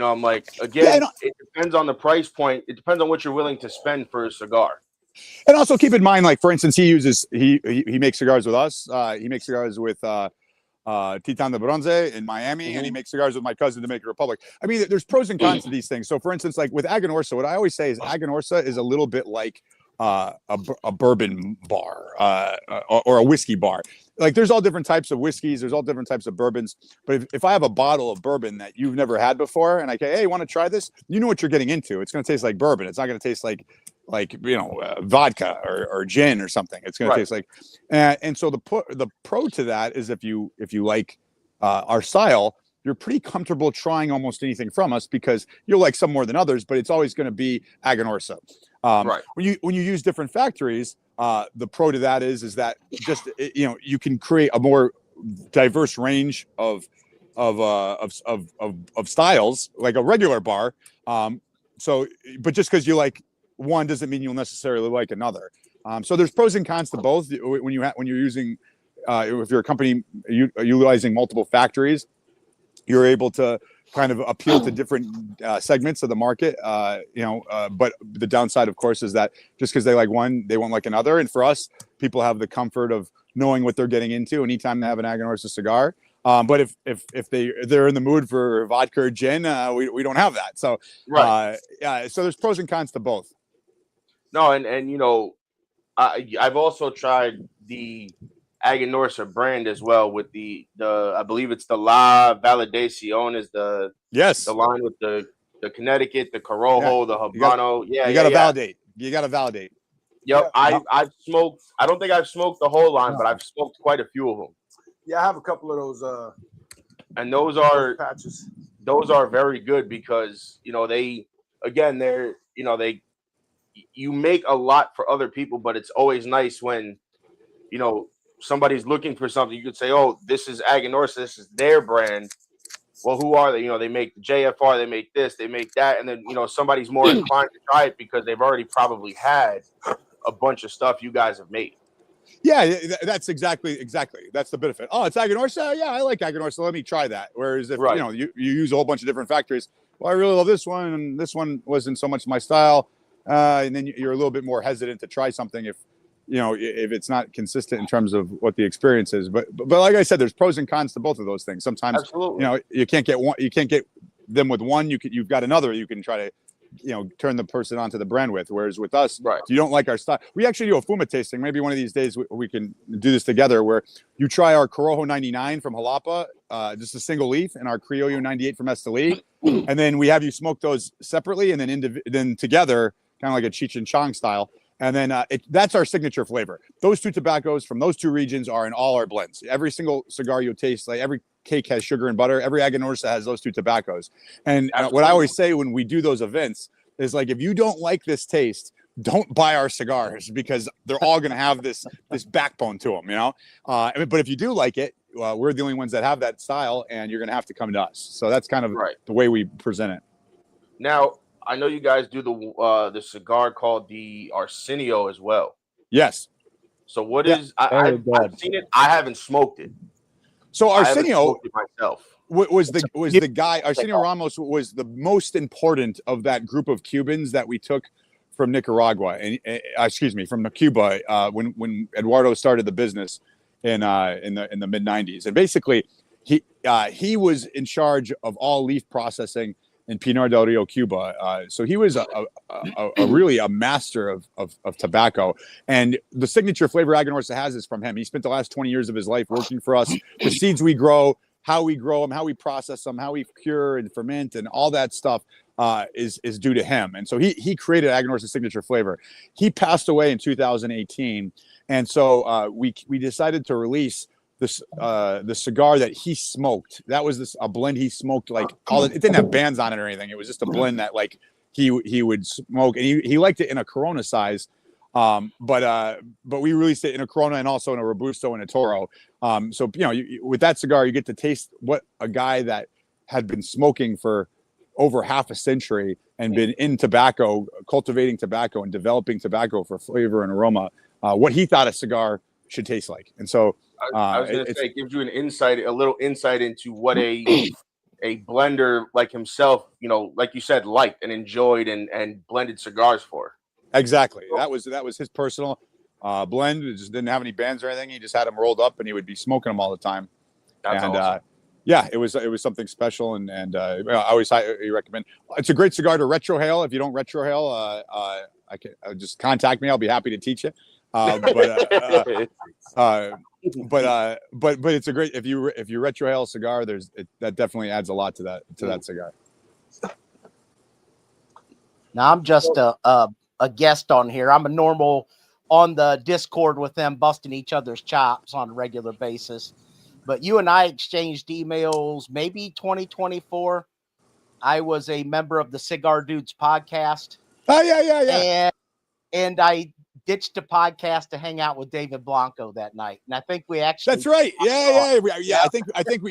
I'm like, again, it depends on the price point. It depends on what you're willing to spend for a cigar. And also keep in mind, like, for instance, he makes cigars with us. He makes cigars with Titan de Bronze in Miami, and he makes cigars with my cousin, Dominican Republic. I mean, there's pros and cons to these things. So, for instance, like with Aganorsa, what I always say is Aganorsa is a little bit like a bourbon bar or a whiskey bar. Like there's all different types of whiskeys, there's all different types of bourbons. But if I have a bottle of bourbon that you've never had before, and I say, hey, you want to try this? You know what you're getting into. It's going to taste like bourbon. It's not going to taste like vodka or gin or something. It's going to taste like, and so the pro to that is if you like our style, you're pretty comfortable trying almost anything from us because you'll like some more than others, but it's always going to be Aganorsa. When you use different factories, the pro to that is that just you can create a more diverse range of styles like a regular bar. But just because you like one doesn't mean you'll necessarily like another. So there's pros and cons to both. When you're using, if you're a company utilizing multiple factories, you're able to kind of appeal to different segments of the market. But the downside, of course, is that just because they like one, they won't like another. And for us, people have the comfort of knowing what they're getting into anytime they have an Aganorsa cigar. But if they're in the mood for vodka or gin, we don't have that. So so there's pros and cons to both. No, and I've also tried the Aganorsa brand as well with the I believe it's the La Validacion is the line with the Connecticut, the Corojo, the Habano. You gotta validate. You gotta validate. Yep, I've smoked. I don't think I've smoked the whole line, but I've smoked quite a few of them. Yeah, I have a couple of those. And those are patches. Those are very good because you make a lot for other people, but it's always nice when somebody's looking for something. You could say, "Oh, this is Aganorsa. This is their brand." Well, who are they? They make the JFR. They make this. They make that, and then somebody's more inclined to try it because they've already probably had a bunch of stuff you guys have made. Yeah, that's exactly. That's the benefit. Oh, it's Aganorsa. Yeah, I like Aganorsa. Let me try that. Whereas if you use a whole bunch of different factories, well, I really love this one, and this one wasn't so much my style, and then you're a little bit more hesitant to try something if it's not consistent in terms of what the experience is. But like I said, there's pros and cons to both of those things. Sometimes you can't get one, you can't get them with one. You've got another. You can try to turn the person onto the brand with. Whereas with us, if you don't like our style, we actually do a fuma tasting. Maybe one of these days we can do this together where you try our Corojo 99 from Jalapa, just a single leaf, and our Criollo 98 from Esteli. And then we have you smoke those separately and then together, kind of like a Cheech and Chong style. And then that's our signature flavor. Those two tobaccos from those two regions are in all our blends. Every single cigar you taste, like every cake has sugar and butter. Every Aganorsa has those two tobaccos. And what I always say when we do those events is like, if you don't like this taste, don't buy our cigars because they're all going to have this backbone to them, But if you do like it, we're the only ones that have that style, and you're going to have to come to us. So that's kind of the way we present it. Now, I know you guys do the cigar called the Arsenio as well. Yes. So what is? I've seen it. I haven't smoked it. So Arsenio myself was the guy. Arsenio Ramos was the most important of that group of Cubans that we took from Nicaragua and from Cuba when Eduardo started the business in the mid '90s. And basically, he was in charge of all leaf processing in Pinar del Rio, Cuba. So he was really a master of tobacco. And the signature flavor Aganorsa has is from him. He spent the last 20 years of his life working for us. The seeds we grow, how we grow them, how we process them, how we cure and ferment, and all that stuff is due to him. And so he created Aganorsa's signature flavor. He passed away in 2018. And so we decided to release the cigar that he smoked. That was a blend he smoked, like it didn't have bands on it or anything. It was just a blend that like he would smoke, and he liked it in a Corona size. But we released it in a Corona and also in a Robusto and a Toro. So with that cigar, you get to taste what a guy that had been smoking for over half a century and been in tobacco, cultivating tobacco and developing tobacco for flavor and aroma, what he thought a cigar should taste like. And so I was going to say, it gives you a little insight into what a blender like himself, like you said, liked and enjoyed and blended cigars for. Exactly. That was his personal blend. It just didn't have any bands or anything. He just had them rolled up and he would be smoking them all the time. That's awesome. It was something special, and I always highly recommend. It's a great cigar to retrohale. If you don't retrohale, I can just contact me. I'll be happy to teach you. But it's a great if you retrohale a cigar. That definitely adds a lot to that cigar. Now I'm just a guest on here. I'm a normal on the Discord with them, busting each other's chops on a regular basis. But you and I exchanged emails maybe 2024. I was a member of the Cigar Dudes podcast. Oh yeah. And I ditched the podcast to hang out with David Blanco that night, and I think we actually. That's right. Yeah. I think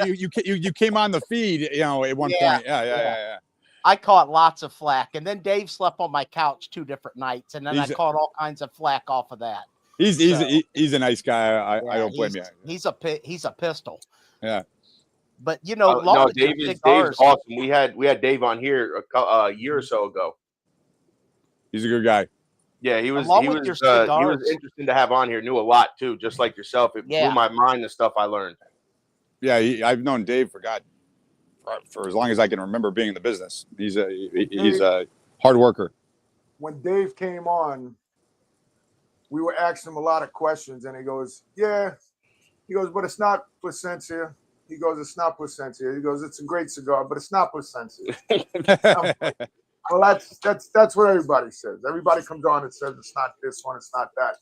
you came on the feed, at one point. Yeah. I caught lots of flack, and then Dave slept on my couch 2 different nights, and then I caught all kinds of flack off of that. He's a nice guy. I don't blame you. He's a pistol. Yeah. But long no, with your Dave's cigars. awesome. We had Dave on here a year or so ago. He's a good guy. Yeah, he was Along with your cigars. interesting to have on here. Knew a lot too, just like yourself. It blew my mind the stuff I learned. Yeah, I've known Dave for as long as I can remember being in the business. He's a hard worker. When Dave came on, we were asking him a lot of questions, and he goes, "Yeah," he goes, "but it's not Placencia." He goes, "It's not Placencia." He goes, "It's a great cigar, but it's not Placencia." Well, that's what everybody says. Everybody comes on and says it's not this one, it's not that.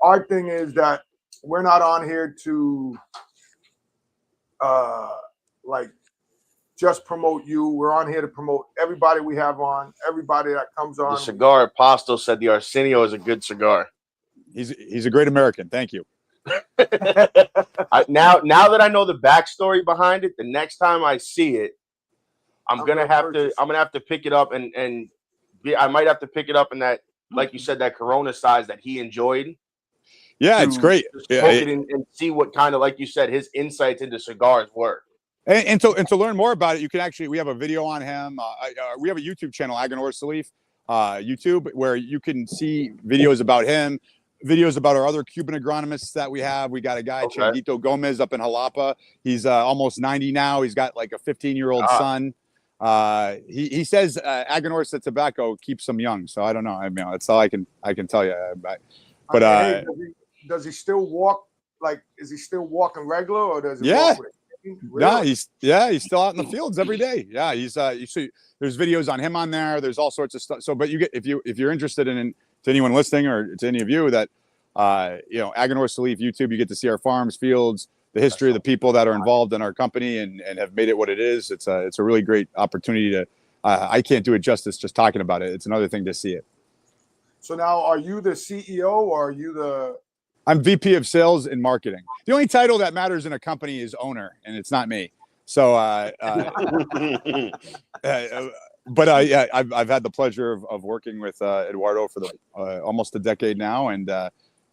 Our thing is that we're not on here to just promote you. We're on here to promote everybody we have on, everybody that comes on. The cigar apostle said the Arsenio is a good cigar. He's a great American. Thank you. Now that I know the backstory behind it, the next time I see it, I'm gonna have to pick it up and I might have to pick it up in that, like you said, that Corona size that he enjoyed. Yeah, it's great. Smoke it and see what kind of, like you said, his insights into cigars were. And to learn more about it, you can we have a video on him. We have a YouTube channel, Aganorsa YouTube, where you can see videos about him, videos about our other Cuban agronomists that we have. We got a guy, Chandito Gomez, up in Jalapa. He's almost 90 now. He's got like a 15-year-old son. He says Aganorsa tobacco keeps him young. So I don't know. I mean, that's all I can tell you. But does he still walk? Like, is he still walking regular, or does he walk with it? Really? No, he's still out in the fields every day. Yeah, he's you see there's videos on him on there. There's all sorts of stuff. So, but you get if you're interested in to anyone listening or to any of you that Aganorsa Leaf YouTube, you get to see our farms, fields, the history of the people that are involved in our company and have made it what it is. It's a really great opportunity to. I can't do it justice just talking about it. It's another thing to see it. So now, are you the CEO or are you the? I'm VP of Sales and Marketing. The only title that matters in a company is owner, and it's not me. So, but I've had the pleasure of working with Eduardo for almost a decade now, and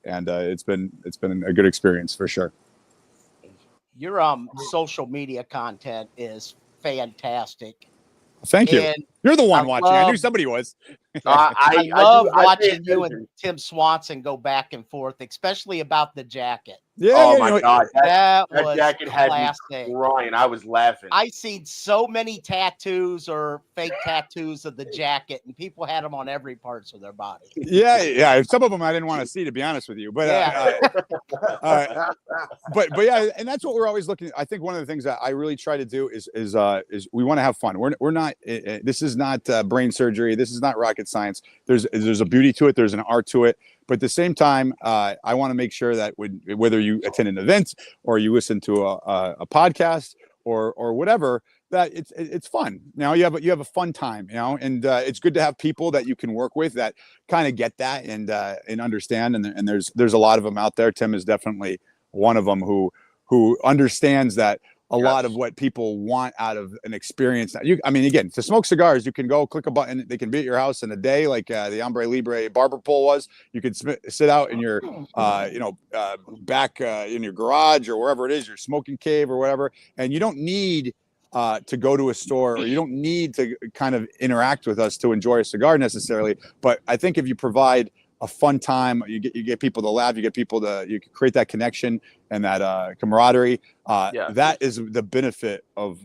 it's been a good experience for sure. Your social media content is fantastic. Thank you. And you're the one watching. I knew somebody was. I love watching you and Tim Swanson go back and forth, especially about the jacket. Yeah. Oh my God, that jacket had me crying. I was laughing. I seen so many tattoos or fake tattoos of the jacket, and people had them on every parts of their body. Yeah. Some of them I didn't want to see, to be honest with you. But but yeah, and that's what we're always looking. I think one of the things that I really try to do is we want to have fun. We're not. This is not brain surgery. This is not rocket science. There's a beauty to it. There's an art to it. But at the same time, I want to make sure that whether you attend an event or you listen to a podcast or whatever, that it's fun. Now you have a fun time, and it's good to have people that you can work with that kind of get that and understand. And there's a lot of them out there. Tim is definitely one of them who understands that. A lot of what people want out of an experience. Again, to smoke cigars, you can go click a button. They can be at your house in a day, like the Hombre Libre barber pole was. You could sit out in your, back in your garage or wherever it is, your smoking cave or whatever. And you don't need to go to a store, or you don't need to kind of interact with us to enjoy a cigar necessarily. But I think if you provide a fun time, you get people to laugh, you can create that connection and that camaraderie. That is the benefit of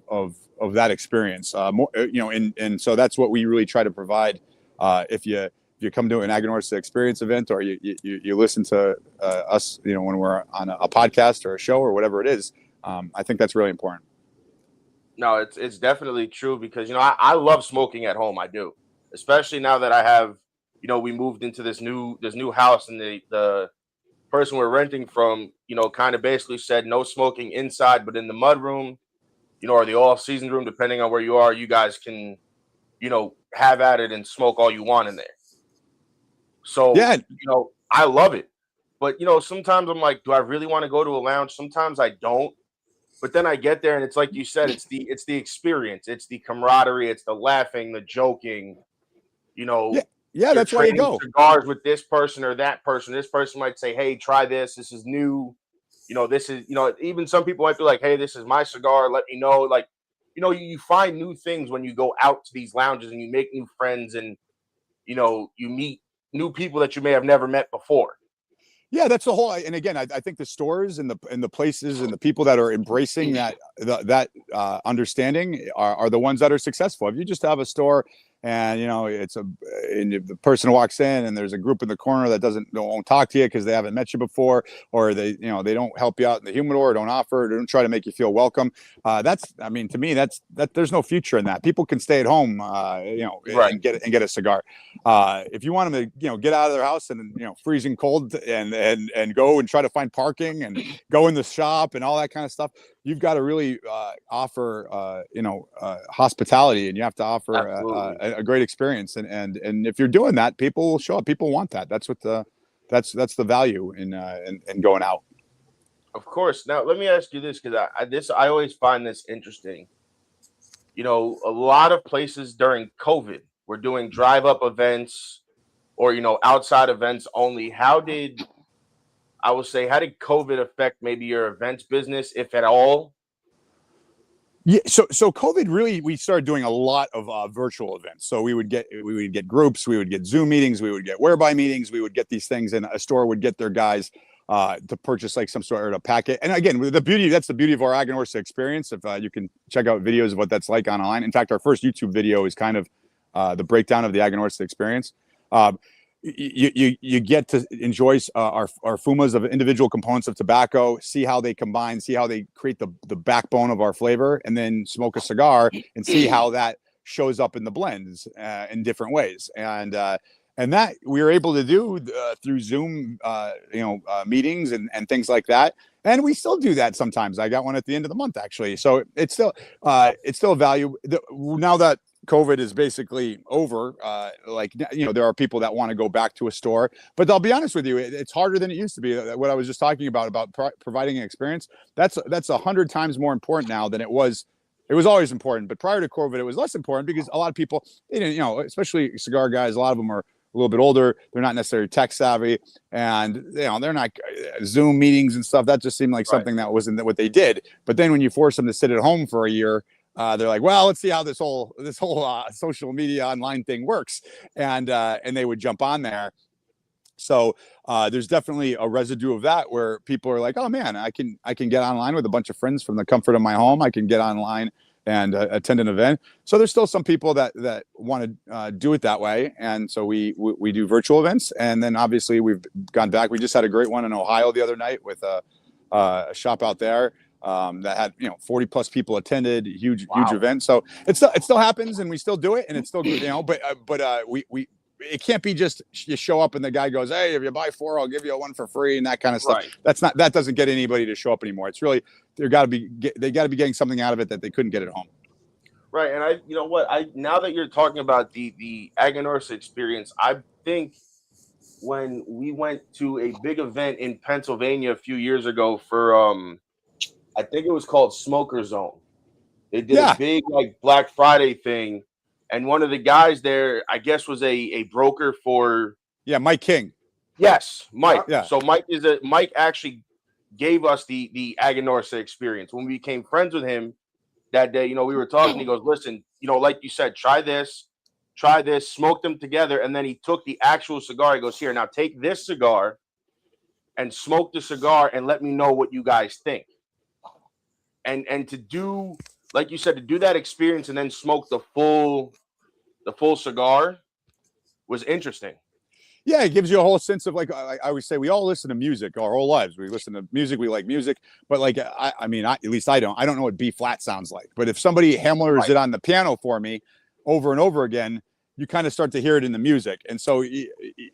that experience. And so that's what we really try to provide. If you come to an Aganorsa experience event, or you listen to us, when we're on a podcast or a show or whatever it is, I think that's really important. No, it's definitely true because I love smoking at home. I do, especially now that I have. We moved into this new house, and the person we're renting from, kind of basically said no smoking inside, but in the mud room, or the all season room, depending on where you are, you guys can, have at it and smoke all you want in there. So, yeah, I love it. But, sometimes I'm like, do I really want to go to a lounge? Sometimes I don't. But then I get there and it's like you said, it's the experience. It's the camaraderie. It's the laughing, the joking, Yeah, that's why you go. Cigars with this person or that person. This person might say, "Hey, try this. This is new." this is, even some people might be like, hey, this is my cigar. Let me know. Like, you find new things when you go out to these lounges and you make new friends and, you meet new people that you may have never met before. Yeah, that's the whole. And again, I think the stores and the places and the people that are embracing that understanding are the ones that are successful. If you just have a store and and the person walks in and there's a group in the corner that won't talk to you because they haven't met you before, or they don't help you out in the humidor, don't offer, don't try to make you feel welcome. To me, that there's no future in that. People can stay at home, and get a cigar. If you want them to, get out of their house and freezing cold and go and try to find parking and go in the shop and all that kind of stuff, you've got to really offer hospitality, and you have to offer a great experience. And if you're doing that, people will show up. People want that. That's what that's the value in going out. Of course. Now let me ask you this, because I always find this interesting. A lot of places during COVID were doing drive-up events or outside events only. How did COVID affect maybe your events business, if at all? Yeah, so COVID really, we started doing a lot of virtual events. So we would get groups, we would get Zoom meetings, we would get whereby meetings, we would get these things, and a store would get their guys to purchase like some sort of packet. And again, that's the beauty of our Aganorsa experience. If you can check out videos of what that's like online. In fact, our first YouTube video is kind of the breakdown of the Aganorsa experience. You get to enjoy our fumas of individual components of tobacco, see how they combine, see how they create the backbone of our flavor, and then smoke a cigar and see how that shows up in the blends in different ways. And that we were able to do through Zoom, meetings and things like that. And we still do that sometimes. I got one at the end of the month, actually. So it's still a value. Now that COVID is basically over, there are people that want to go back to a store, but I'll be honest with you, it's harder than it used to be. What I was just talking about providing an experience, that's 100 times more important now than it was. It was always important, but prior to COVID, it was less important because a lot of people, they didn't, especially cigar guys, a lot of them are a little bit older. They're not necessarily tech savvy, and they're not Zoom meetings and stuff. That just seemed like something that wasn't what they did. But then when you force them to sit at home for a year, they're like, well, let's see how this whole social media online thing works, and they would jump on there. So there's definitely a residue of that where people are like, oh man, I can get online with a bunch of friends from the comfort of my home. I can get online and attend an event. So there's still some people that want to do it that way, and so we do virtual events. And then obviously we've gone back. We just had a great one in Ohio the other night with a shop out there that had 40 plus people attended, huge event. So it still happens, and we still do it, and it's still but we it can't be just you show up and the guy goes, hey, if you buy 4, I'll give you one for free, and that kind of stuff. That doesn't get anybody to show up anymore. It's really they got to be getting something out of it that they couldn't get at home. Right. And now that you're talking about the Aganorsa experience, I think when we went to a big event in Pennsylvania a few years ago for I think it was called Smoker Zone. They did a big Black Friday thing, and one of the guys there, I guess, was a broker for Mike King. Yes, Mike. Yeah. So Mike actually gave us the Aganorsa experience. When we became friends with him that day, we were talking. He goes, listen, like you said, try this, smoke them together, and then he took the actual cigar. He goes, here, now take this cigar and smoke the cigar and let me know what you guys think. And to do, like you said, to do that experience and then smoke the full cigar was interesting. Yeah, it gives you a whole sense of I always say, we all listen to music our whole lives. We listen to music, we like music, but at least I don't know what B flat sounds like. But if somebody hammers it on the piano for me over and over again, you kind of start to hear it in the music. And so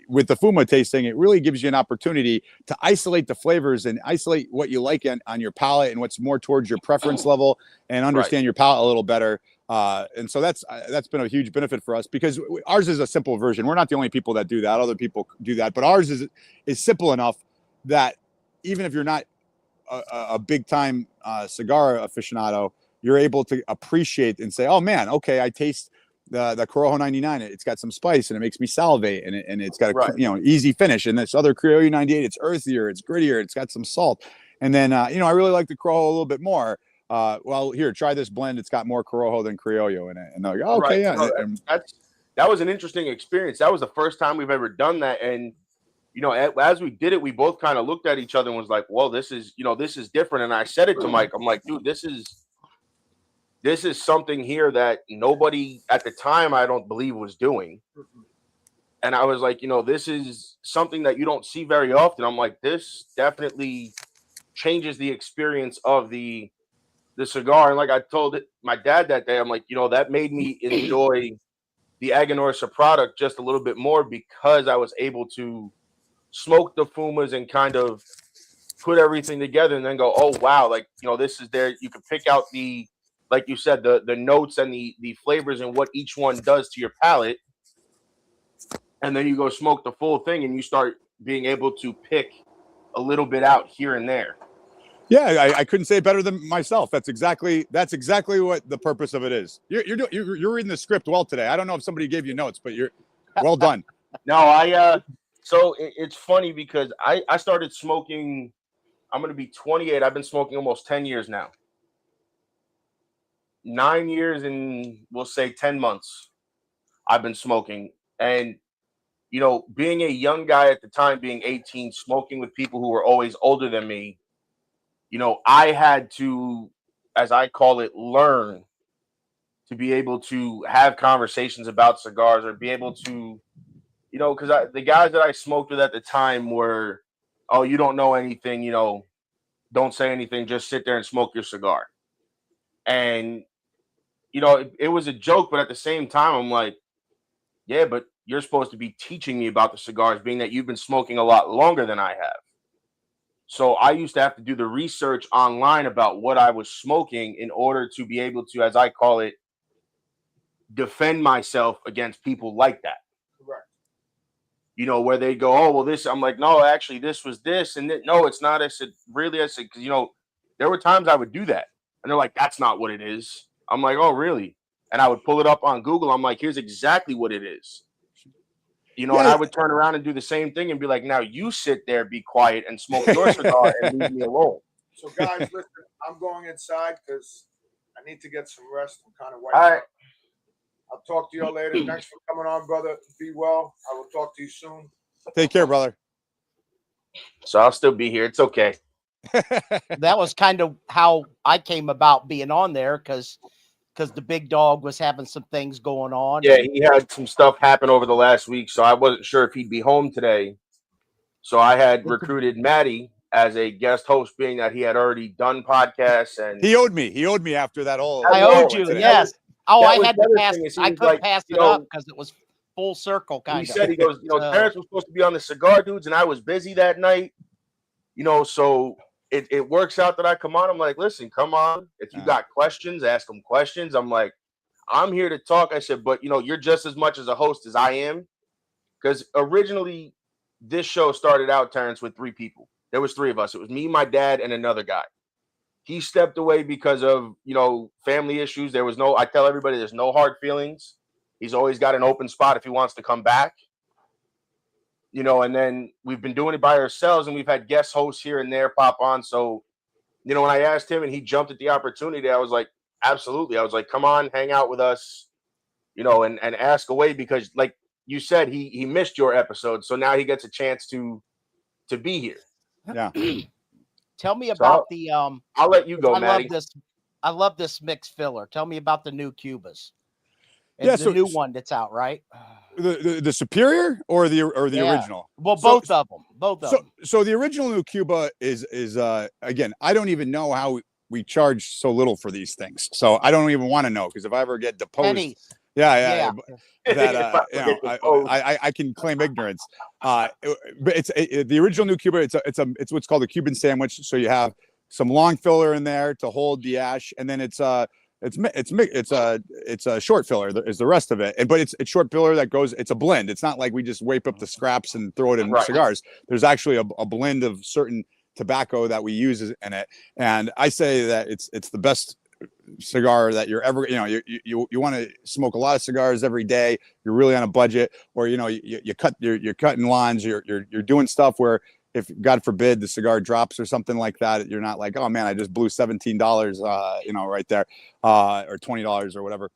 with the Fuma tasting, it really gives you an opportunity to isolate the flavors and isolate what you like on your palate and what's more towards your preference level, and understand your palate a little better. And so that's been a huge benefit for us, because ours is a simple version. We're not the only people that do that. Other people do that, but ours is simple enough that even if you're not a big time cigar aficionado, you're able to appreciate and say, oh man, okay, I taste the Corojo 99, it's got some spice and it makes me salivate, and it's got a easy finish. And this other Criollo 98, it's earthier, it's grittier, it's got some salt. And then, I really like the Corojo a little bit more. Well, here, try this blend. It's got more Corojo than Criollo in it. And they're like, oh, okay, right. yeah. No, that was an interesting experience. That was the first time we've ever done that. And, as we did it, we both kind of looked at each other and was like, well, this is different. And I said it to Mike. I'm like, dude, this is something here that nobody at the time, I don't believe, was doing. And I was like, this is something that you don't see very often. I'm like, this definitely changes the experience of the cigar. And like I told my dad that day, I'm like, that made me enjoy the Aganorsa product just a little bit more because I was able to smoke the fumas and kind of put everything together and then go, oh, wow. Like, this is there. You can pick out like you said, the notes and the flavors and what each one does to your palate. And then you go smoke the full thing and you start being able to pick a little bit out here and there. Yeah, I couldn't say it better than myself. That's exactly what the purpose of it is. You're reading the script well today. I don't know if somebody gave you notes, but you're well done. No, so it's funny because I started smoking. I'm going to be 28. I've been smoking almost 10 years now. 9 years and we'll say 10 months I've been smoking. And being a young guy at the time, being 18, smoking with people who were always older than me, I had to, as I call it, learn to be able to have conversations about cigars or be able to, because the guys that I smoked with at the time were, oh, you don't know anything, don't say anything, just sit there and smoke your cigar. And, it was a joke, but at the same time, I'm like, yeah, but you're supposed to be teaching me about the cigars, being that you've been smoking a lot longer than I have. So I used to have to do the research online about what I was smoking in order to be able to, as I call it, defend myself against people like that. Correct. Where they go, oh, well, this, I'm like, no, actually, this was this. And no, it's not. I said, really? I said, because, there were times I would do that. And they're like, that's not what it is. I'm like, oh, really? And I would pull it up on Google. I'm like, here's exactly what it is. And I would turn around and do the same thing and be like, now you sit there, be quiet, and smoke your cigar and leave me alone. So, guys, listen, I'm going inside because I need to get some rest. I'm kind of wiped All right. out. I'll talk to you all later. Thanks for coming on, brother. Be well. I will talk to you soon. Take care, brother. So I'll still be here. It's okay. That was kind of how I came about being on there because the big dog was having some things going on. Yeah, he had some stuff happen over the last week, so I wasn't sure if he'd be home today. So I had recruited Maddie as a guest host, being that he had already done podcasts, and He owed me after that whole. I owed you, yes. Oh, I had to pass. I couldn't like, pass it up because it was full circle kind he of. said, he goes, Terrence was supposed to be on the Cigar Dudes, and I was busy that night. So it works out that I come on. I'm like, listen, come on. If you got questions, ask them questions. I'm like, I'm here to talk. I said, but you're just as much as a host as I am. Because originally this show started out, Terrence, with 3 people. There was 3 of us. It was me, my dad, and another guy. He stepped away because of, family issues. I tell everybody there's no hard feelings. He's always got an open spot if he wants to come back. And then we've been doing it by ourselves, and we've had guest hosts here and there pop on. So, when I asked him and he jumped at the opportunity, I was like, absolutely. I was like, come on, hang out with us, and ask away, because like you said, he missed your episode. So now he gets a chance to be here. Yeah. Tell me about I'll let you go, Maddie. I love this mixed filler. Tell me about the new Cubas. Yeah, the new one that's out, right? The Superior or the original? Well, both of them. So the original New Cuba is again, I don't even know how we charge so little for these things. So I don't even want to know, because if I ever get deposed, pennies. Yeah. I can claim ignorance. But it's the original New Cuba. It's what's called a Cuban sandwich. So you have some long filler in there to hold the ash, and then it's a short filler is the rest of it. But it's short filler that goes. It's a blend. It's not like we just wape up the scraps and throw it in cigars. There's actually a blend of certain tobacco that we use in it, and I say that it's the best cigar that you're ever, you want to smoke a lot of cigars every day, you're really on a budget, or you're cutting lawns, you're doing stuff where if God forbid the cigar drops or something like that, you're not like, oh man, I just blew $17, right there, or $20 or whatever.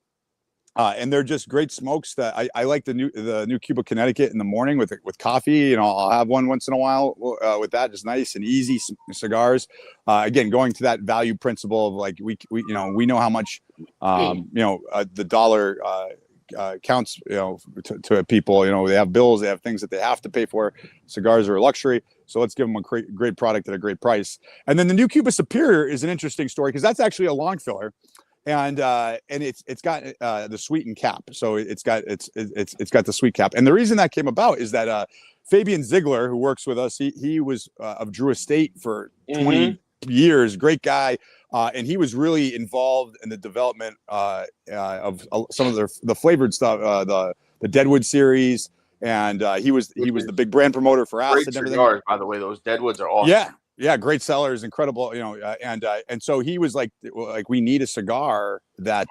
And they're just great smokes that I like the new Cuba Connecticut in the morning with coffee. I'll have one once in a while with that, just nice and easy cigars. Again, going to that value principle of like we know how much the dollar counts to people. They have bills, they have things that they have to pay for. Cigars are a luxury, so let's give them a great product at a great price. And then the new Cuba Superior is an interesting story because that's actually a long filler. And it's got the sweetened cap, so it's got the sweet cap. And the reason that came about is that Fabian Ziegler, who works with us, he was of Drew Estate for 20 years, great guy, and he was really involved in the development of some of the flavored stuff, the Deadwood series, and he was the big brand promoter for acid and everything. Cigars, by the way, those Deadwoods are awesome. Yeah, great sellers, incredible, and so he was like we need a cigar that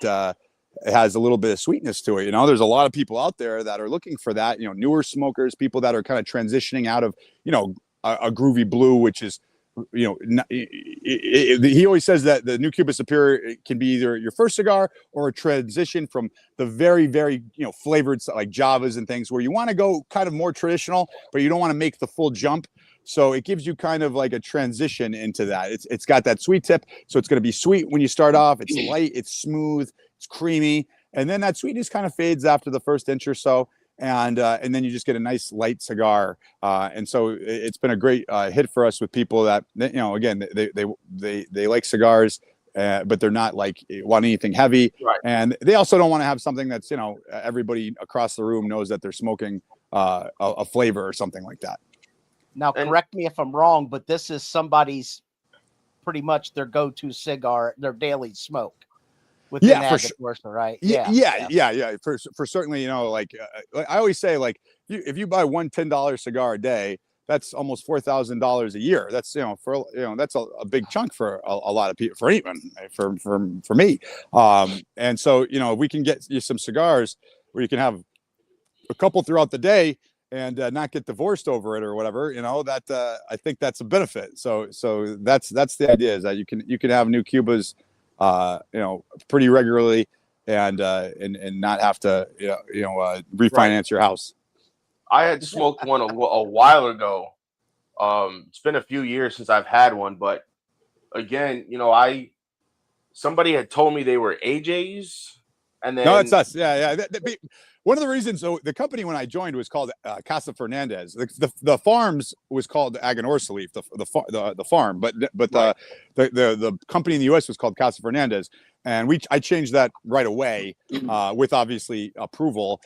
has a little bit of sweetness to it. There's a lot of people out there that are looking for that, newer smokers, people that are kind of transitioning out of, a groovy blue, which is, he always says that the new Cuba Superior can be either your first cigar or a transition from the very, very, flavored like Javas and things where you want to go kind of more traditional, but you don't want to make the full jump. So it gives you kind of like a transition into that. It's got that sweet tip. So it's going to be sweet when you start off. It's light, it's smooth, it's creamy. And then that sweetness kind of fades after the first inch or so. And then you just get a nice light cigar. And so it's been a great hit for us with people that, again, they like cigars, but they're not like want anything heavy. Right. And they also don't want to have something that's, everybody across the room knows that they're smoking a flavor or something like that. Now, correct me if I'm wrong, but this is somebody's pretty much their go-to cigar, their daily smoke. Within Aganorsa, right? Yeah. For certainly, like I always say, like if you buy one $10 cigar a day, that's almost $4,000 a year. That's that's a big chunk for a lot of people, for me. And so if we can get you some cigars where you can have a couple throughout the day and not get divorced over it or whatever, that I think that's a benefit. So that's the idea, is that you can have new Cubas, pretty regularly and not have to, refinance your house. I had smoked one a while ago. It's been a few years since I've had one, but again, somebody had told me they were AJ's, and then no, it's us. Yeah. One of the reasons, so the company when I joined was called Casa Fernandez. The farms was called Aganorsa Leaf, the farm, but right. the company in the U.S. was called Casa Fernandez, and I changed that right away with obviously approval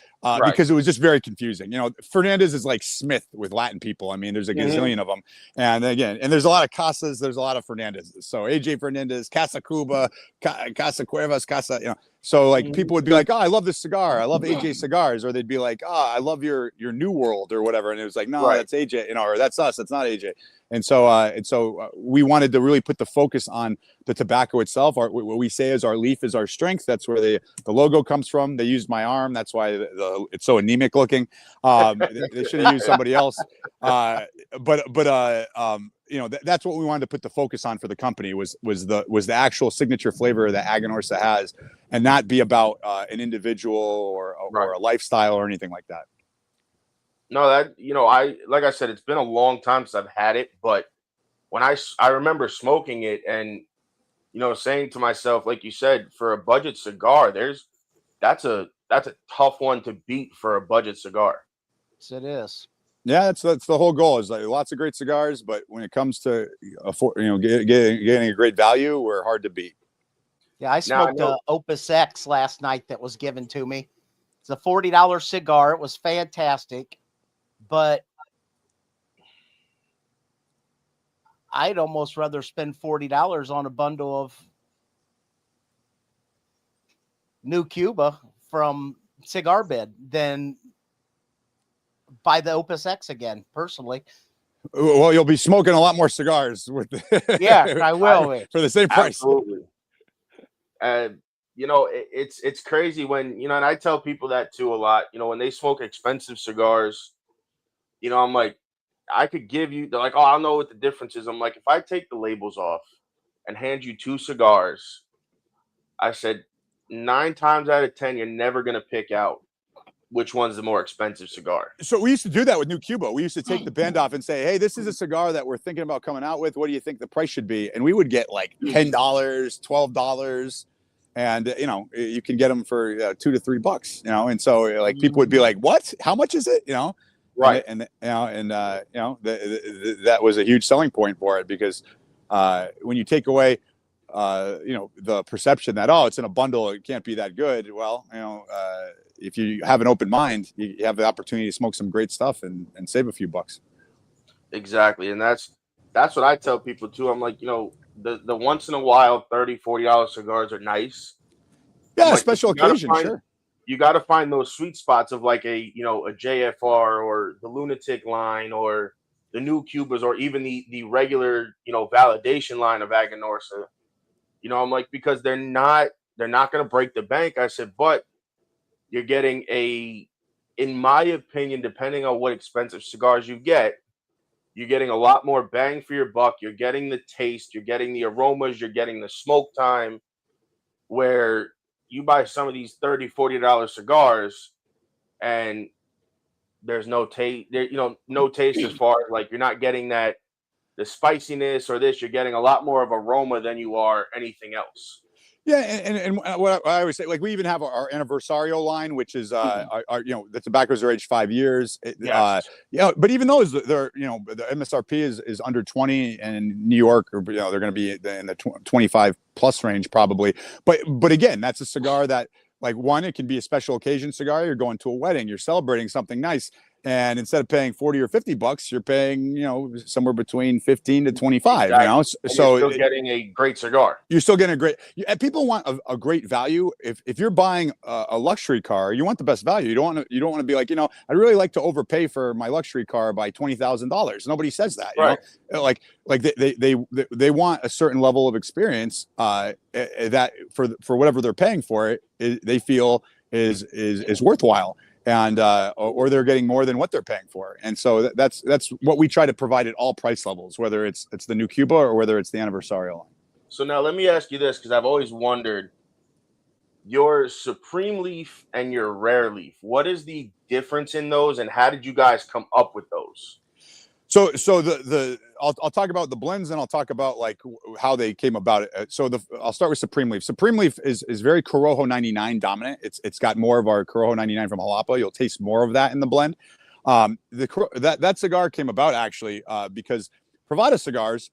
because it was just very confusing. Fernandez is like Smith with Latin people. I mean, there's a gazillion of them, and there's a lot of Casas, there's a lot of Fernandezes. So AJ Fernandez, Casa Cuba, Casa Cuevas, Casa, So like people would be like, oh, I love this cigar. I love AJ cigars. Or they'd be like, oh, I love your New World or whatever. And it was like, no, that's AJ, or that's us. That's not AJ. And so we wanted to really put the focus on the tobacco itself. What we say is our leaf is our strength. That's where the logo comes from. They used my arm. That's why it's so anemic looking. They should have used somebody else. But that's what we wanted to put the focus on for the company was the actual signature flavor that Aganorsa has, and not be about an individual or a lifestyle or anything like that. No, like I said, it's been a long time since I've had it, but when I remember smoking it and saying to myself, like you said, for a budget cigar, that's a tough one to beat for a budget cigar. Yes, it is. Yeah, that's the whole goal, is like lots of great cigars, but when it comes to getting a great value, we're hard to beat. Yeah, I smoked a Opus X last night that was given to me. It's a $40 cigar. It was fantastic, but I'd almost rather spend $40 on a bundle of New Cuba from Cigar Bed than buy the Opus X again, personally. Well, you'll be smoking a lot more cigars with yeah, I will for the same price. Absolutely. And it's crazy when and I tell people that too a lot. When they smoke expensive cigars, I'm like, I could give you, they're like, oh, I don't know what the difference is. I'm like, if I take the labels off and hand you 2 cigars, I said 9 times out of 10, you're never going to pick out which one's the more expensive cigar. So we used to do that with New Cuba. We used to take the band off and say, hey, this is a cigar that we're thinking about coming out with. What do you think the price should be? And we would get like $10, $12. And, you know, you can get them for $2 to $3, you know? And so like people would be like, what, how much is it? You know? Right. And you know, that was a huge selling point for it, because when you take away, you know, the perception that, oh, it's in a bundle, it can't be that good. Well, you know, if you have an open mind, you have the opportunity to smoke some great stuff and save a few bucks. Exactly. And that's what I tell people too. I'm like, you know, the once in a while $30-$40 cigars are nice. Yeah, like, special occasion, sure. You got to find those sweet spots of like a, you know, a JFR or the Lunatic line or the New Cubas or even the regular, you know, validation line of Aganorsa. You know, I'm like, because they're not going to break the bank. I said, but you're getting in my opinion, depending on what expensive cigars you get, you're getting a lot more bang for your buck. You're getting the taste, you're getting the aromas, you're getting the smoke time, where you buy some of these $30-$40 cigars and there's no taste, you know, no taste as far as like, you're not getting that, the spiciness or this, you're getting a lot more of aroma than you are anything else. Yeah, and what I always say, like we even have our Anniversario line, which is our you know, the tobaccos are aged 5 years. Yes. Yeah, but even those, they're, you know, the MSRP is under 20, and in New York, or, you know, they're going to be in the 25 plus range probably. But again, that's a cigar that, like, one, it can be a special occasion cigar. You're going to a wedding, you're celebrating something nice. And instead of paying $40 or $50, you're paying, you know, somewhere between 15 to 25. Exactly. You know, so you're still getting a great cigar. You're still getting a great. People want a great value. If you're buying a luxury car, you want the best value. You don't want to be like, you know, I'd really like to overpay for my luxury car by $20,000. Nobody says that. You Right. know? Like they want a certain level of experience that for whatever they're paying for it, they feel is worthwhile. And or they're getting more than what they're paying for, and so that's what we try to provide at all price levels, whether it's the New Cuba or whether it's the Anniversario line. So now let me ask you this, because I've always wondered, your Supreme Leaf and your Rare Leaf, what is the difference in those, and how did you guys come up with those? So I'll talk about the blends, and I'll talk about like how they came about it. So I'll start with Supreme Leaf. Supreme Leaf is very Corojo 99 dominant. It's got more of our Corojo 99 from Jalapa. You'll taste more of that in the blend. That cigar came about actually because Privada Cigars,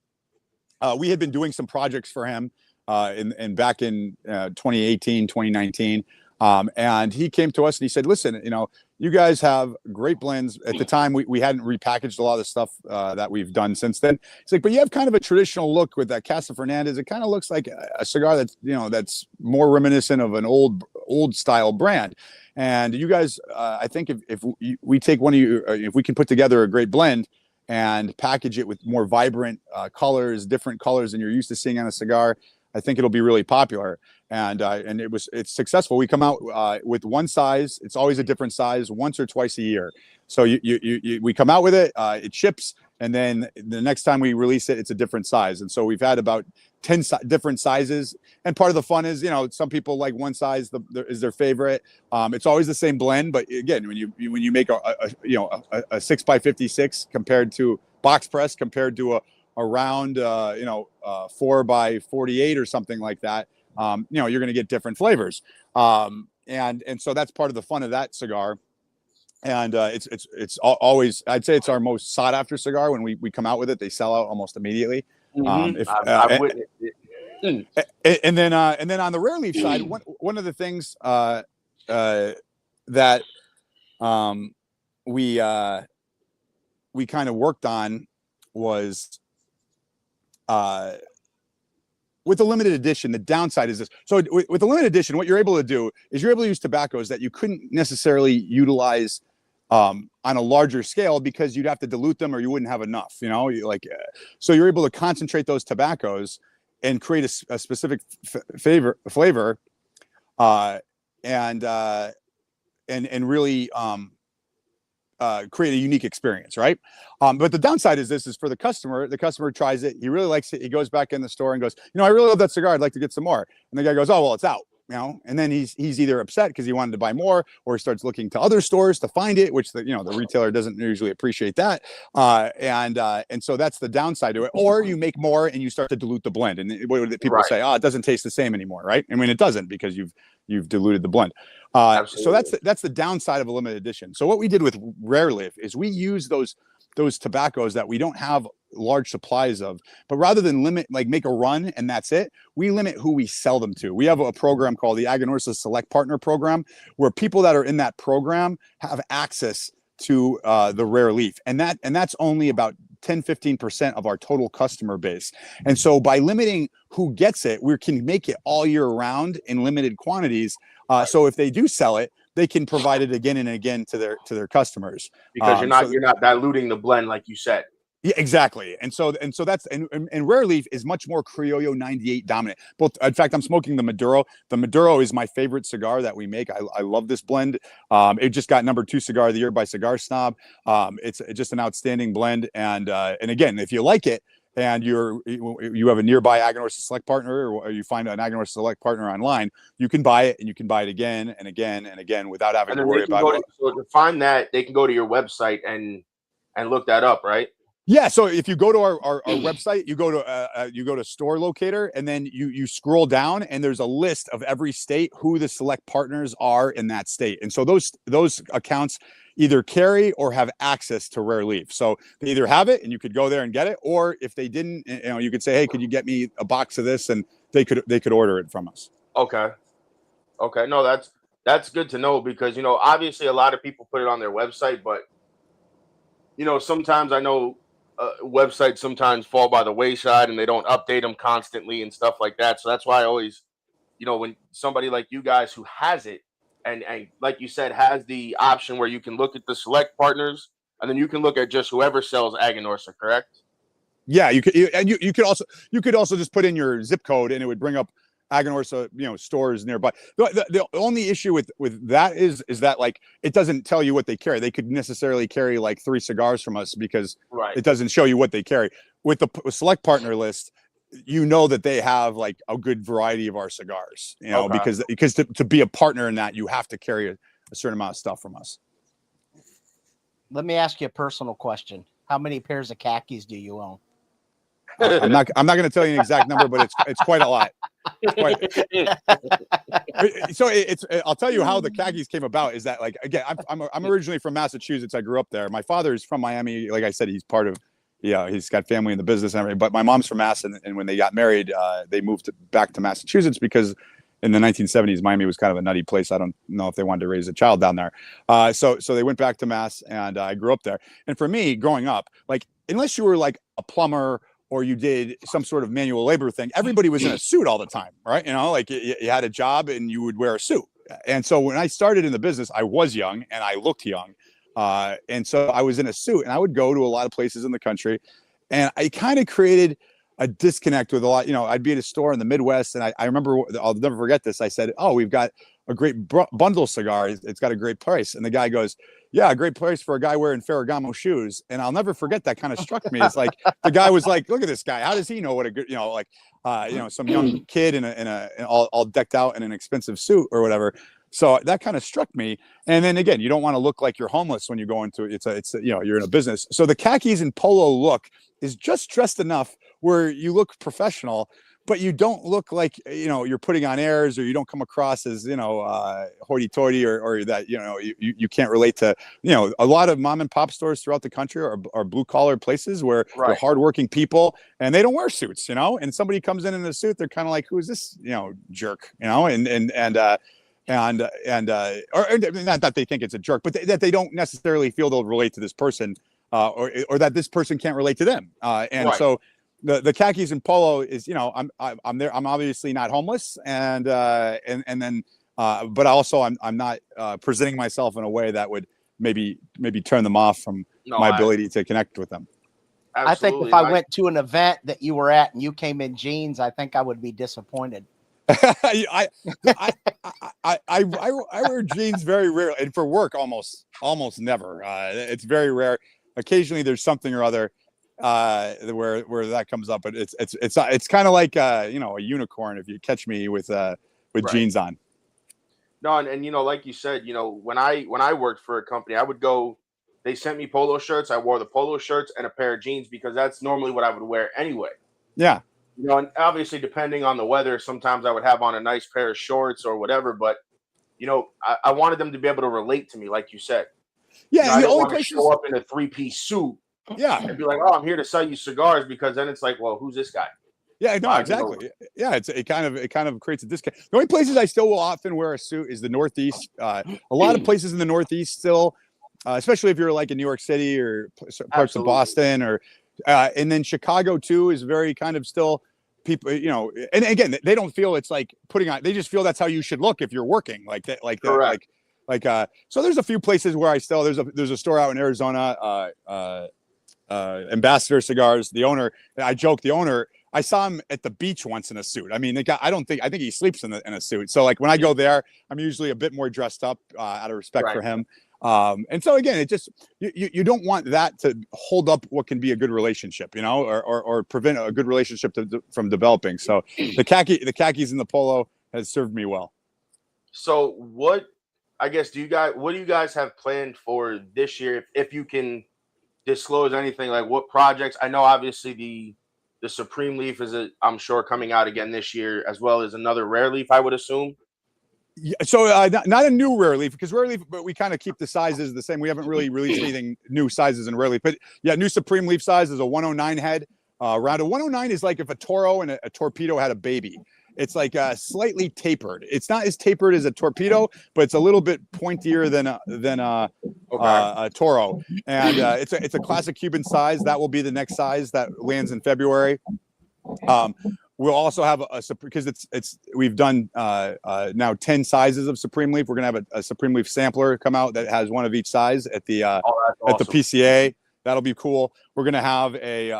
we had been doing some projects for him back in 2018, 2019. And he came to us and he said, listen, you know, you guys have great blends. At the time, we hadn't repackaged a lot of the stuff that we've done since then. It's like, but you have kind of a traditional look with that Casa Fernandez. It kind of looks like a cigar that's, you know, that's more reminiscent of an old style brand. And you guys, I think if we take one of you, if we can put together a great blend and package it with more vibrant colors, different colors than you're used to seeing on a cigar, I think it'll be really popular. And it's successful. We come out with one size. It's always a different size, once or twice a year. So we come out with it, it ships, and then the next time we release it, it's a different size. And so we've had about 10 different sizes. And part of the fun is, you know, some people like one size is their favorite. It's always the same blend, but again, when you make a 6x56 compared to box press compared to a round 4x48 or something like that, you know, you're going to get different flavors. And so that's part of the fun of that cigar. And it's always, I'd say it's our most sought after cigar. When we come out with it, they sell out almost immediately. I've witnessed it. And then on the Rare Leaf side, one of the things that we kind of worked on was with the limited edition. The downside is this. So with the limited edition, what you're able to do is you're able to use tobaccos that you couldn't necessarily utilize on a larger scale, because you'd have to dilute them or you wouldn't have enough, you know, so you're able to concentrate those tobaccos and create a specific flavor and really create a unique experience, right? But the downside is this is for the customer. The customer tries it, he really likes it, he goes back in the store and goes, I really love that cigar, I'd like to get some more. And the guy goes, oh well, it's out. And then he's either upset because he wanted to buy more, or he starts looking to other stores to find it, which the retailer doesn't usually appreciate that. And so that's the downside to it. Or you make more and you start to dilute the blend, and what do people say? Oh, it doesn't taste the same anymore, right? I mean, it doesn't, because you've diluted the blend. So that's the downside of a limited edition. So what we did with Rare Leaf is we use those tobaccos that we don't have large supplies of, but rather than make a run and that's it, we limit who we sell them to. We have a program called the Aganorsa Select Partner Program, where people that are in that program have access to the Rare Leaf, and that's only about 10-15% of our total customer base. And so by limiting who gets it, we can make it all year round in limited quantities. So if they do sell it, they can provide it again and again to their customers, because you're not diluting the blend, like you said. Yeah, exactly. And so that's and Rare Leaf is much more Criollo 98 dominant. Both, in fact, I'm smoking the Maduro. The Maduro is my favorite cigar that we make. I love this blend. It just got #2 cigar of the year by Cigar Snob. It's just an outstanding blend. And again, if you like it and you have a nearby Aganorsa Select Partner, or you find an Aganorsa Select Partner online, you can buy it, and you can buy it again and again and again without having to worry about it. So to find that, they can go to your website and look that up, right? Yeah, so if you go to our website, you go to Store Locator, and then you scroll down, and there's a list of every state who the select partners are in that state, and so those accounts either carry or have access to Rare Leaf. So they either have it, and you could go there and get it, or if they didn't, you could say, hey, could you get me a box of this, and they could order it from us. Okay, no, that's good to know, because obviously a lot of people put it on their website, but sometimes I know websites sometimes fall by the wayside and they don't update them constantly and stuff like that. So that's why I always, when somebody like you guys who has it and like you said, has the option where you can look at the select partners, and then you can look at just whoever sells Aganorsa, correct? Yeah, you could also just put in your zip code, and it would bring up Aganorsa, stores nearby. The only issue with that is that it doesn't tell you what they carry. They could necessarily carry 3 cigars from us, because it doesn't show you what they carry. With the select partner list, that they have a good variety of our cigars. Because to be a partner in that, you have to carry a certain amount of stuff from us. Let me ask you a personal question. How many pairs of khakis do you own? I'm not going to tell you an exact number, but it's quite a lot. So I'll tell you how the khakis came about. Is that again, I'm originally from Massachusetts. I grew up there. My father's from Miami. Like I said, he's part of, he's got family in the business and everything. But my mom's from Mass, and when they got married, they moved back to Massachusetts, because in the 1970s, Miami was kind of a nutty place. I don't know if they wanted to raise a child down there. So they went back to Mass, and I grew up there. And for me, growing up, unless you were a plumber, or you did some sort of manual labor thing, everybody was in a suit all the time, right? You had a job and you would wear a suit. And so when I started in the business, I was young and I looked young. And so I was in a suit, and I would go to a lot of places in the country, and I kind of created a disconnect with a lot. I'd be at a store in the Midwest, and I remember, I'll never forget this. I said, oh, we've got a great bundle cigar. It's got a great price. And the guy goes, yeah, a great price for a guy wearing Ferragamo shoes. And I'll never forget, that kind of struck me. It's the guy was like, look at this guy. How does he know what a good, some young kid in all decked out in an expensive suit or whatever. So that kind of struck me. And then again, you don't want to look like you're homeless when you go into it. You're in a business. So the khakis and polo look is just dressed enough where you look professional, but you don't look like, you're putting on airs, or you don't come across as, hoity-toity, or that, you can't relate to, a lot of mom and pop stores throughout the country are blue collar places where they're hardworking people, and they don't wear suits, and somebody comes in a suit, they're kind of like, who is this, jerk, or not that they think it's a jerk, but that they don't necessarily feel they'll relate to this person, or that this person can't relate to them. So the khakis and polo is, I'm there. I'm obviously not homeless, and then, but also I'm not presenting myself in a way that would maybe turn them off from my ability to connect with them. Absolutely. I think if I went to an event that you were at and you came in jeans, I think I would be disappointed. I, I wear jeans very rarely, and for work almost never. It's very rare. Occasionally there's something or other where that comes up, but it's kind of like a unicorn if you catch me with jeans on. No, and like you said, when I worked for a company, I would go. They sent me polo shirts. I wore the polo shirts and a pair of jeans because that's normally what I would wear anyway. Yeah. And obviously depending on the weather, sometimes I would have on a nice pair of shorts or whatever. But I wanted them to be able to relate to me, like you said. Yeah, I didn't want to show up in a 3-piece suit. Yeah, and be like, oh, I'm here to sell you cigars, because then it's like, well, who's this guy? Yeah, no, exactly. Yeah, it kind of creates a discount. The only places I still will often wear a suit is the Northeast. A lot of places in the Northeast still, especially if you're like in New York City or parts of Boston, or and then Chicago too is very kind of still people, and again, they don't feel it's like putting on. They just feel that's how you should look if you're working like that, so there's a few places where I still there's a store out in Arizona, Ambassador Cigars. The owner, I saw him at the beach once in a suit. I mean, I think he sleeps in a suit. So like when I go there, I'm usually a bit more dressed up out of respect for him. And so again, it just, you don't want that to hold up what can be a good relationship, or prevent a good relationship from developing. So the khakis and the polo has served me well. So what do you guys have planned for this year? If you can disclose anything, like what projects? I know obviously the Supreme Leaf is, I'm sure, coming out again this year, as well as another Rare Leaf, I would assume. Yeah, so not a new Rare Leaf, because Rare Leaf, but we kind of keep the sizes the same. We haven't really released anything new sizes in Rare Leaf. But yeah, new Supreme Leaf size is a 109 head. Around a 109 is like if a Toro and a Torpedo had a baby. It's like slightly tapered. It's not as tapered as a Torpedo, but it's a little bit pointier than a Toro. And it's a classic Cuban size. That will be the next size that lands in February. We'll also have because we've done now 10 sizes of Supreme Leaf. We're gonna have a Supreme Leaf sampler come out that has one of each size at the at the PCA. That'll be cool. We're gonna have a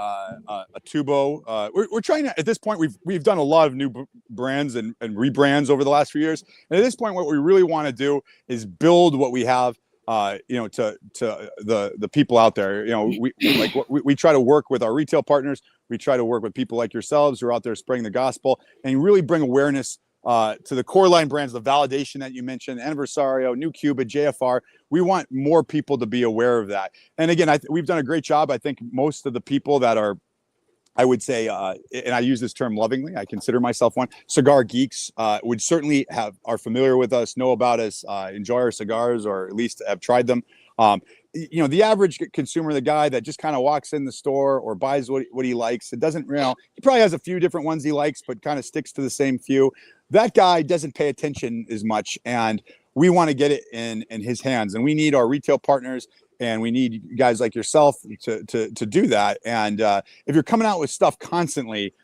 Tubo. We're trying to, at this point, we've done a lot of new brands and rebrands over the last few years. And at this point, what we really want to do is build what we have, to the people out there. We try to work with our retail partners. We try to work with people like yourselves who are out there spreading the gospel and really bring awareness to the core line brands, the Validation that you mentioned, Aniversario, New Cuba, JFR. We want more people to be aware of that. And again, we've done a great job. I think most of the people that are, I would say, and I use this term lovingly, I consider myself one, cigar geeks, would certainly are familiar with us, know about us, enjoy our cigars, or at least have tried them. The average consumer, the guy that just kind of walks in the store or buys what he likes, it doesn't, he probably has a few different ones he likes, but kind of sticks to the same few. That guy doesn't pay attention as much, and we want to get it in his hands, and we need our retail partners, and we need guys like yourself to do that. And if you're coming out with stuff constantly,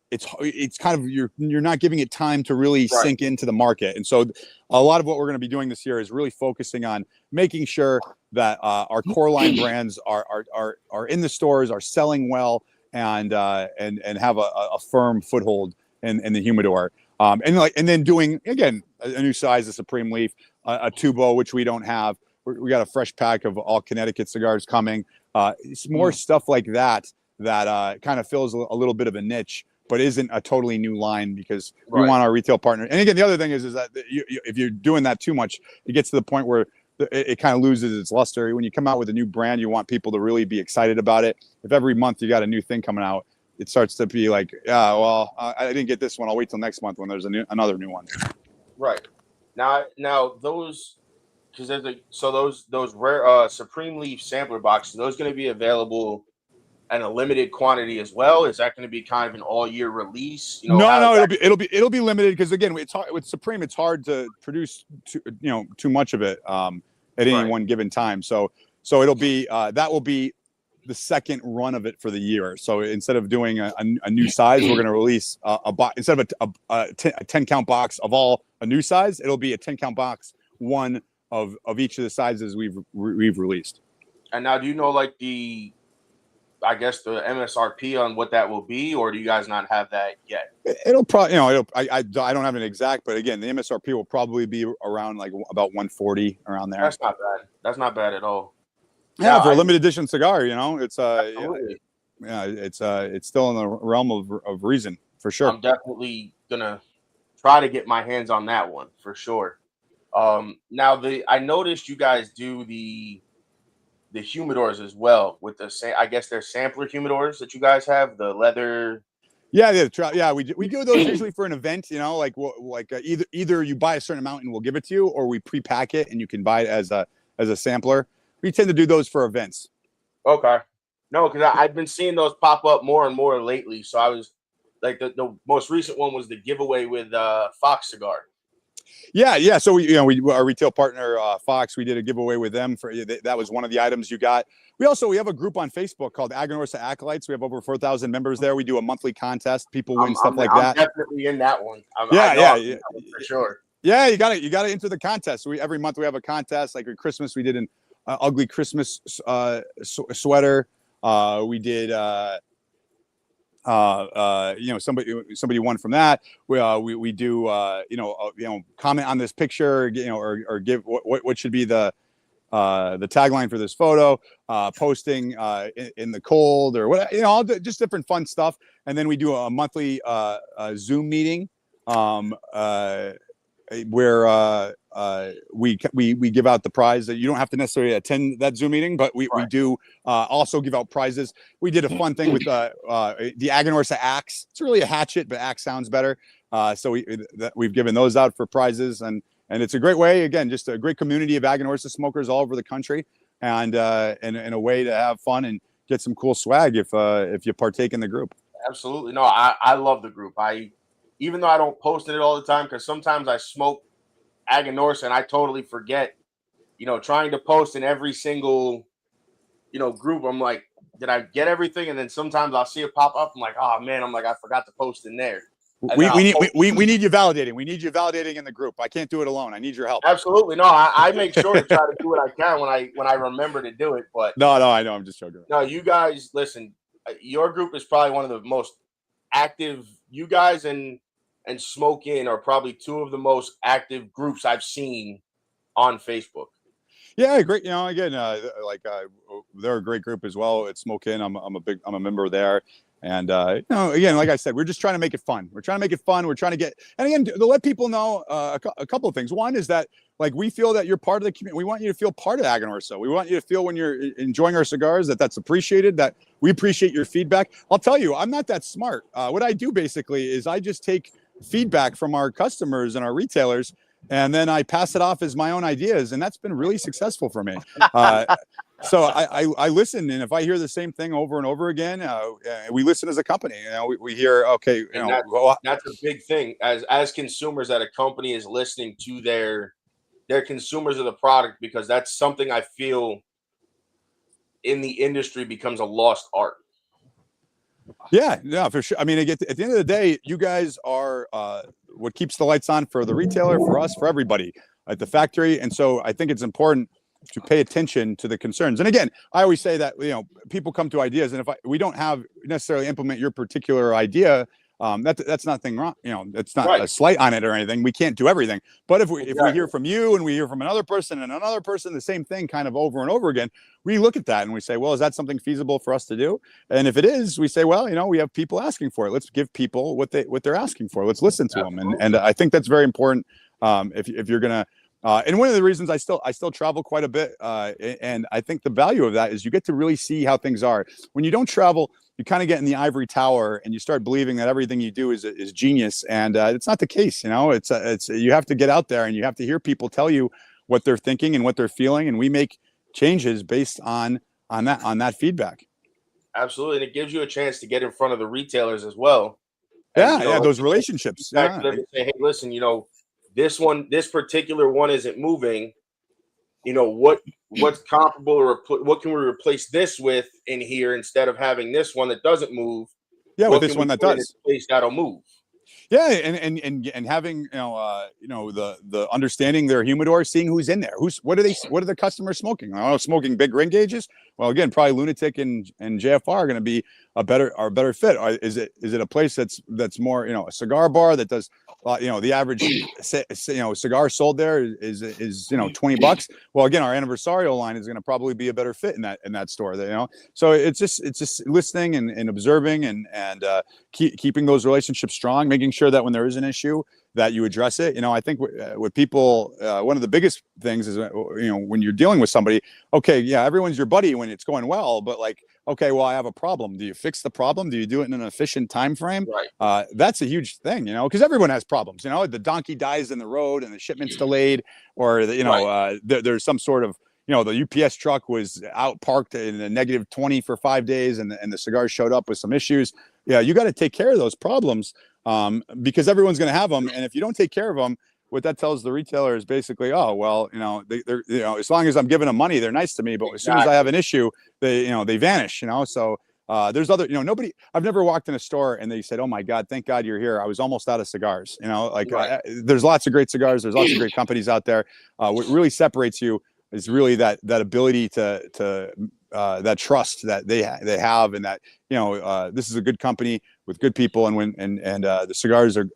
it's kind of, you're not giving it time to really sink into the market. And so a lot of what we're going to be doing this year is really focusing on making sure that our core line brands are in the stores, are selling well, and have a firm foothold in the humidor. And then doing, again, a new size of Supreme Leaf, a Tubo, which we don't have. We got a fresh pack of all Connecticut cigars coming. It's more stuff like that kind of fills a little bit of a niche, but isn't a totally new line, because we want our retail partner. And again, the other thing is that if you're doing that too much, it gets to the point where it kind of loses its luster. When you come out with a new brand, you want people to really be excited about it. If every month you got a new thing coming out, it starts to be like, I didn't get this one, I'll wait till next month when there's another new one. Right. Now those, because those rare Supreme Leaf sampler boxes, those going to be available in a limited quantity as well? Is that going to be kind of an all year release? No, it'll be limited, because again, it's hard with Supreme. It's hard to produce too much of it at any one given time. So it'll be that will be the second run of it for the year. So instead of doing a new size, we're going to release a box, instead of a 10 count box of all a new size, it'll be a 10 count box, one of each of the sizes we've released. And now, do you know, like, the I guess the MSRP on what that will be, or do you guys not have that yet? It'll probably, I don't have an exact, but again, the MSRP will probably be around like about 140 around there. That's not bad. That's not bad at all. Yeah, for a limited edition cigar, it's absolutely. it's still in the realm of reason for sure. I'm definitely gonna try to get my hands on that one for sure. Now I noticed you guys do the humidors as well with I guess they're sampler humidors that you guys have, the leather. Yeah, we do those usually for an event, either you buy a certain amount and we'll give it to you, or we pre-pack it and you can buy it as a sampler. We tend to do those for events. Okay. No, because I've been seeing those pop up more and more lately. So I was like, the most recent one was the giveaway with Fox Cigar. Yeah. So we our retail partner Fox, we did a giveaway with them that was one of the items you got. We have a group on Facebook called Aganorsa Acolytes. We have over 4,000 members there. We do a monthly contest. People win stuff like that. I'm definitely in that one. Yeah, for sure. Yeah, you got to enter the contest. Every month we have a contest. Like at Christmas, we did an ugly Christmas sweater. We did. Somebody won from that. We do comment on this picture, or give what should be the tagline for this photo, posting in the cold or what, all just different fun stuff. And then we do a monthly Zoom meeting where we give out the prize. That you don't have to necessarily attend that Zoom meeting, but we do also give out prizes. We did a fun thing with the Aganorsa axe. It's really a hatchet, but axe sounds better. So we've given those out for prizes, and it's a great way. Again, just a great community of Aganorsa smokers all over the country, and a way to have fun and get some cool swag if you partake in the group. Absolutely. No, I love the group. Even though I don't post in it all the time, because sometimes I smoke Aganorsa and I totally forget, trying to post in every single, group. I'm like, did I get everything? And then sometimes I'll see it pop up. I'm like, oh man, I forgot to post in there. We need you validating. We need you validating in the group. I can't do it alone. I need your help. Absolutely. No, I make sure to try to do what I can when I remember to do it. But no, I know. I'm just joking. No, you guys, listen, your group is probably one of the most active. You guys and Smoke In are probably two of the most active groups I've seen on Facebook. Yeah, great. Again, they're a great group as well. It's Smoke In. I'm a member there. And again, like I said, we're just trying to make it fun. We're trying to make it fun. We're trying to get, and again, to let people know a couple of things. One is that we feel that you're part of the community. We want you to feel part of Aganorsa. We want you to feel when you're enjoying our cigars that's appreciated, that we appreciate your feedback. I'll tell you, I'm not that smart. What I do basically is I just take feedback from our customers and our retailers, and then I pass it off as my own ideas, and that's been really successful for me. So I listen, and if I hear the same thing over and over again, we listen as a company. We hear, okay, that's a big thing as consumers, that a company is listening to their consumers of the product, because that's something I feel in the industry becomes a lost art. Yeah, for sure. I mean, at the end of the day, you guys are what keeps the lights on for the retailer, for us, for everybody at the factory. And so I think it's important to pay attention to the concerns. And again, I always say that, people come to ideas, and if we don't have necessarily implement your particular idea, that's nothing wrong. It's not a slight on it or anything. We can't do everything. But if we hear from you, and we hear from another person and another person, the same thing kind of over and over again, we look at that and we say, well, is that something feasible for us to do? And if it is, we say, well, we have people asking for it. Let's give people what they're asking for. Let's listen to them. And I think that's very important. If you're gonna, and one of the reasons I still travel quite a bit, and I think the value of that is you get to really see how things are. When you don't travel, you kind of get in the ivory tower and you start believing that everything you do is genius, and it's not the case. It's you have to get out there and you have to hear people tell you what they're thinking and what they're feeling, and we make changes based on that feedback. Absolutely, and it gives you a chance to get in front of the retailers as well. Yeah, those relationships. Say, hey, listen, this particular one isn't moving. What's comparable, or what can we replace this with in here instead of having this one that doesn't move? Yeah, with this one that does. Place that'll move. Yeah, and having the understanding their humidor, seeing who's in there, what are the customers smoking? Smoking big ring gauges. Well, again, probably Lunatic and JFR are going to be a better fit. Is it a place that's more a cigar bar that does the average cigar sold there is $20. Well, again, our anniversarial line is going to probably be a better fit in that store. So it's just listening and observing and keeping those relationships strong, making sure that when there is an issue that you address it. I think with people, one of the biggest things is when you're dealing with somebody. Okay, yeah, everyone's your buddy when it's going well, but okay, well, I have a problem. Do you fix the problem? Do you do it in an efficient time frame? Right. That's a huge thing, because everyone has problems. The donkey dies in the road and the shipment's delayed, or there's some sort of the UPS truck was out parked in a -20 for 5 days, and the cigars showed up with some issues. Yeah, you got to take care of those problems because everyone's going to have them, and if you don't take care of them, what that tells the retailer is basically, oh well, they're as long as I'm giving them money, they're nice to me, but as soon as I have an issue, they vanish. So there's other, nobody. I've never walked in a store and they said, "Oh my God, thank God you're here. I was almost out of cigars." There's lots of great cigars. There's lots of great companies out there. What really separates you is really that ability to that trust that they have, and that this is a good company with good people, and the cigars are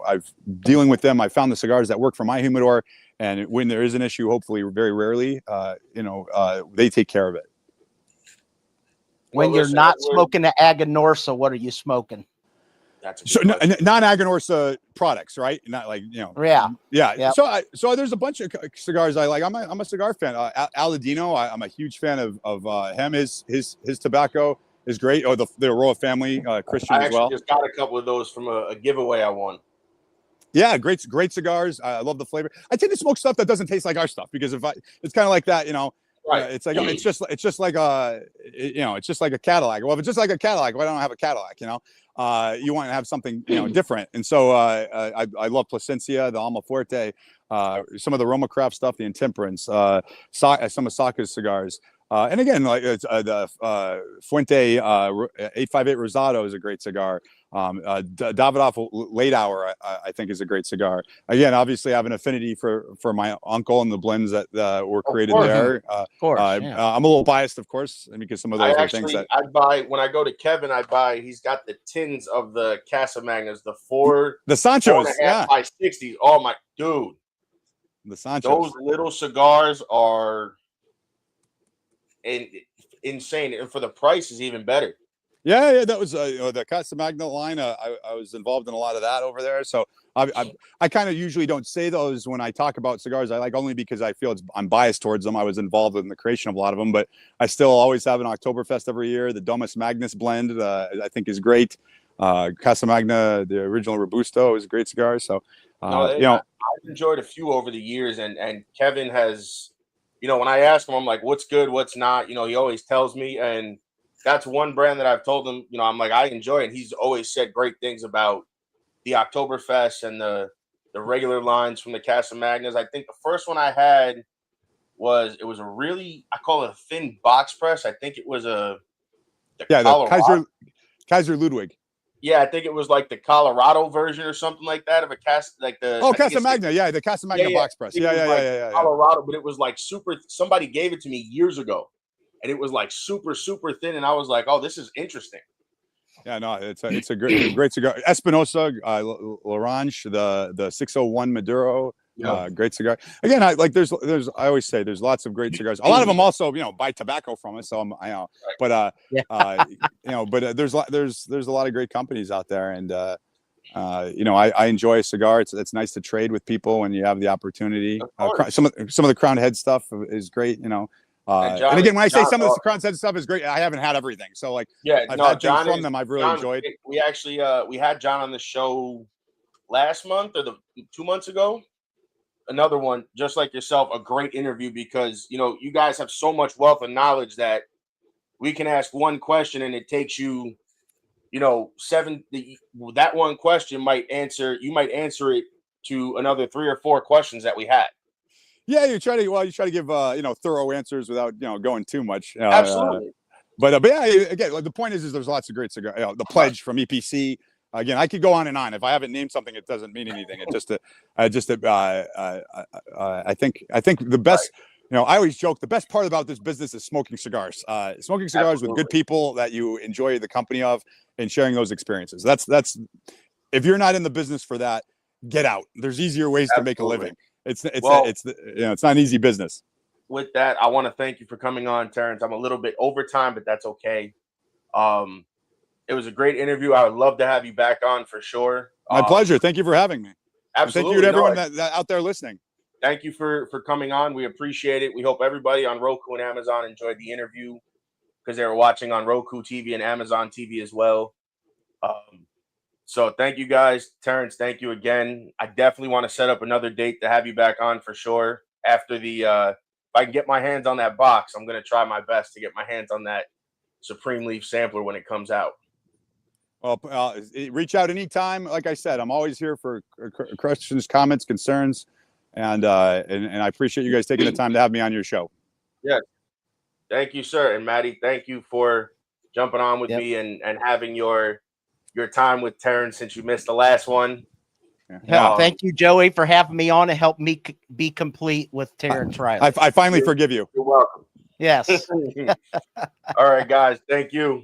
I've dealing with them. I found the cigars that work for my humidor, and when there is an issue, hopefully very rarely, they take care of it. When you're not smoking the Aganorsa, what are you smoking? So non-Aganorsa products, right? Not yeah. So there's a bunch of cigars I like. I'm a cigar fan. Aladino, I'm a huge fan of him. His tobacco is great. Oh, the Aroa family, Christian as well. I actually just got a couple of those from a giveaway I won. Yeah, great cigars. I love the flavor. I tend to smoke stuff that doesn't taste like our stuff because it's kind of like that, Right. It's like it's just like it's just like a Cadillac. Well, if it's just like a Cadillac, why don't I have a Cadillac? You want to have something different, and so I love Plasencia, the Alma Fuerte, some of the Roma Craft stuff, the Intemperance, some of Saka's cigars, and again it's the Fuente 858 Rosado is a great cigar. Davidoff Late Hour I think is a great cigar. Again, obviously I have an affinity for my uncle and the blends that were created there. Of course, I'm a little biased, of course, because some of those are things that I buy when I go to Kevin. He's got the tins of the Casa Magnas, the Sanchos, by 60. Oh my dude, the Sanchos. Those little cigars are insane, and for the price is even better. Yeah, that was the Casa Magna line. I was involved in a lot of that over there. So I kind of usually don't say those when I talk about cigars I like, only because I feel I'm biased towards them. I was involved in the creation of a lot of them, but I still always have an Oktoberfest every year. The Domus Magnus blend I think is great. Casa Magna, the original Robusto, is a great cigar. So I've enjoyed a few over the years, and Kevin has, when I ask him, I'm like, what's good, what's not, he always tells me, and that's one brand that I've told him, I'm like, I enjoy it. And he's always said great things about the Oktoberfest and the regular lines from the Casa Magnas. I think the first one I had was a really, I call it a thin box press. I think it was the Kaiser Ludwig. Yeah, I think it was like the Colorado version or something like that of a Casa Magna. Yeah, the Casa Magna box press. Yeah. Colorado, but it was like super. Somebody gave it to me years ago, and it was like super, super thin, and I was like, "Oh, this is interesting." Yeah, no, it's a great cigar. Espinosa, L'Orange, the 601 Maduro, great cigar. Again, I always say there's lots of great cigars. A lot of them also, buy tobacco from us. So but there's a lot of great companies out there, and I enjoy a cigar. It's nice to trade with people when you have the opportunity. Some of the Crown Head stuff is great. And again, when I say some of the Crown Head stuff is great, I haven't had everything. So I've had things from them I've really enjoyed. We actually we had John on the show last month or 2 months ago. Another one, just like yourself, a great interview because you guys have so much wealth of knowledge that we can ask one question and it takes you, that one question you might answer it to another 3 or 4 questions that we had. Yeah, you try to give thorough answers without going too much. Absolutely. But yeah, again, the point is there's lots of great cigars. The Pledge from EPC, Again, I could go on and on. If I haven't named something, it doesn't mean anything. It I think the best. You know, I always joke the best part about this business is smoking cigars. Smoking cigars Absolutely. with good people that you enjoy the company of, and sharing those experiences. That's if you're not in the business for that, get out. There's easier ways to make a living. It's not an easy business. With that, I want to thank you for coming on, Terrence. I'm a little bit over time, but that's okay. It was a great interview. I would love to have you back on for sure. My pleasure. Thank you for having me. Absolutely. And thank you to everyone that out there listening. Thank you for coming on. We appreciate it. We hope everybody on Roku and Amazon enjoyed the interview because they were watching on Roku TV and Amazon TV as well. So thank you guys. Terrence, thank you again. I definitely want to set up another date to have you back on for sure. After the if I can get my hands on that box, I'm going to try my best to get my hands on that Supreme Leaf sampler when it comes out. Well, reach out anytime. Like I said, I'm always here for questions, comments, concerns, and I appreciate you guys taking the time to have me on your show. Yeah, thank you, sir. And Maddie, thank you for jumping on with me and having your time with Terrence since you missed the last one. Yeah. Thank you, Joey, for having me on and help me be complete with Terence Riley. I finally forgive you. You're welcome. Yes. All right, guys. Thank you.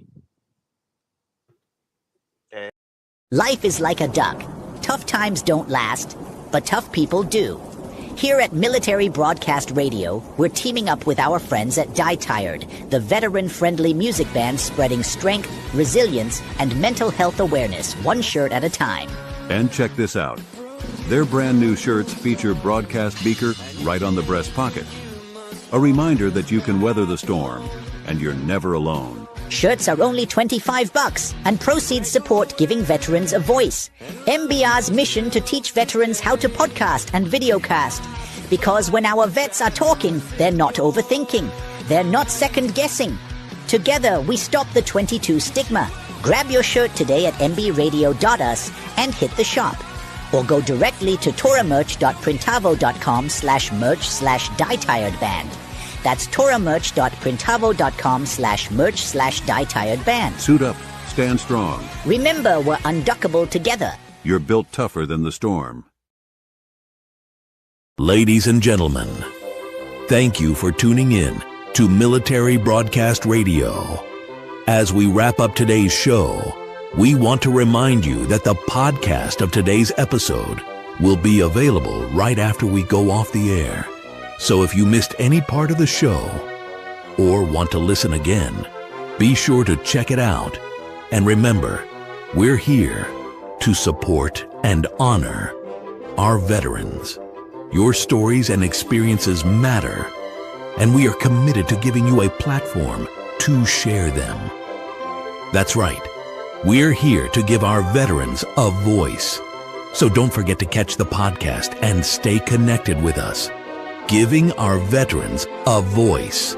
Life is like a duck. Tough times don't last, but tough people do. Here at Military Broadcast Radio, we're teaming up with our friends at Die Tired, the veteran-friendly music band spreading strength, resilience, and mental health awareness one shirt at a time. And check this out. Their brand new shirts feature broadcast beaker right on the breast pocket. A reminder that you can weather the storm and you're never alone. Shirts are only $25 and proceeds support giving veterans a voice. MBR's mission to teach veterans how to podcast and videocast. Because when our vets are talking, they're not overthinking. They're not second-guessing. Together, we stop the 22 stigma. Grab your shirt today at mbradio.us and hit the shop. Or go directly to toramerch.printavo.com/merch/dietiredband. That's toramerch.printavo.com/merch/dietiredband. Suit up, stand strong. Remember, we're unduckable together. You're built tougher than the storm. Ladies and gentlemen, thank you for tuning in to Military Broadcast Radio. As we wrap up today's show, we want to remind you that the podcast of today's episode will be available right after we go off the air. So if you missed any part of the show or want to listen again, be sure to check it out. And remember, we're here to support and honor our veterans. Your stories and experiences matter, and we are committed to giving you a platform to share them. That's right. We're here to give our veterans a voice. So don't forget to catch the podcast and stay connected with us. Giving our veterans a voice.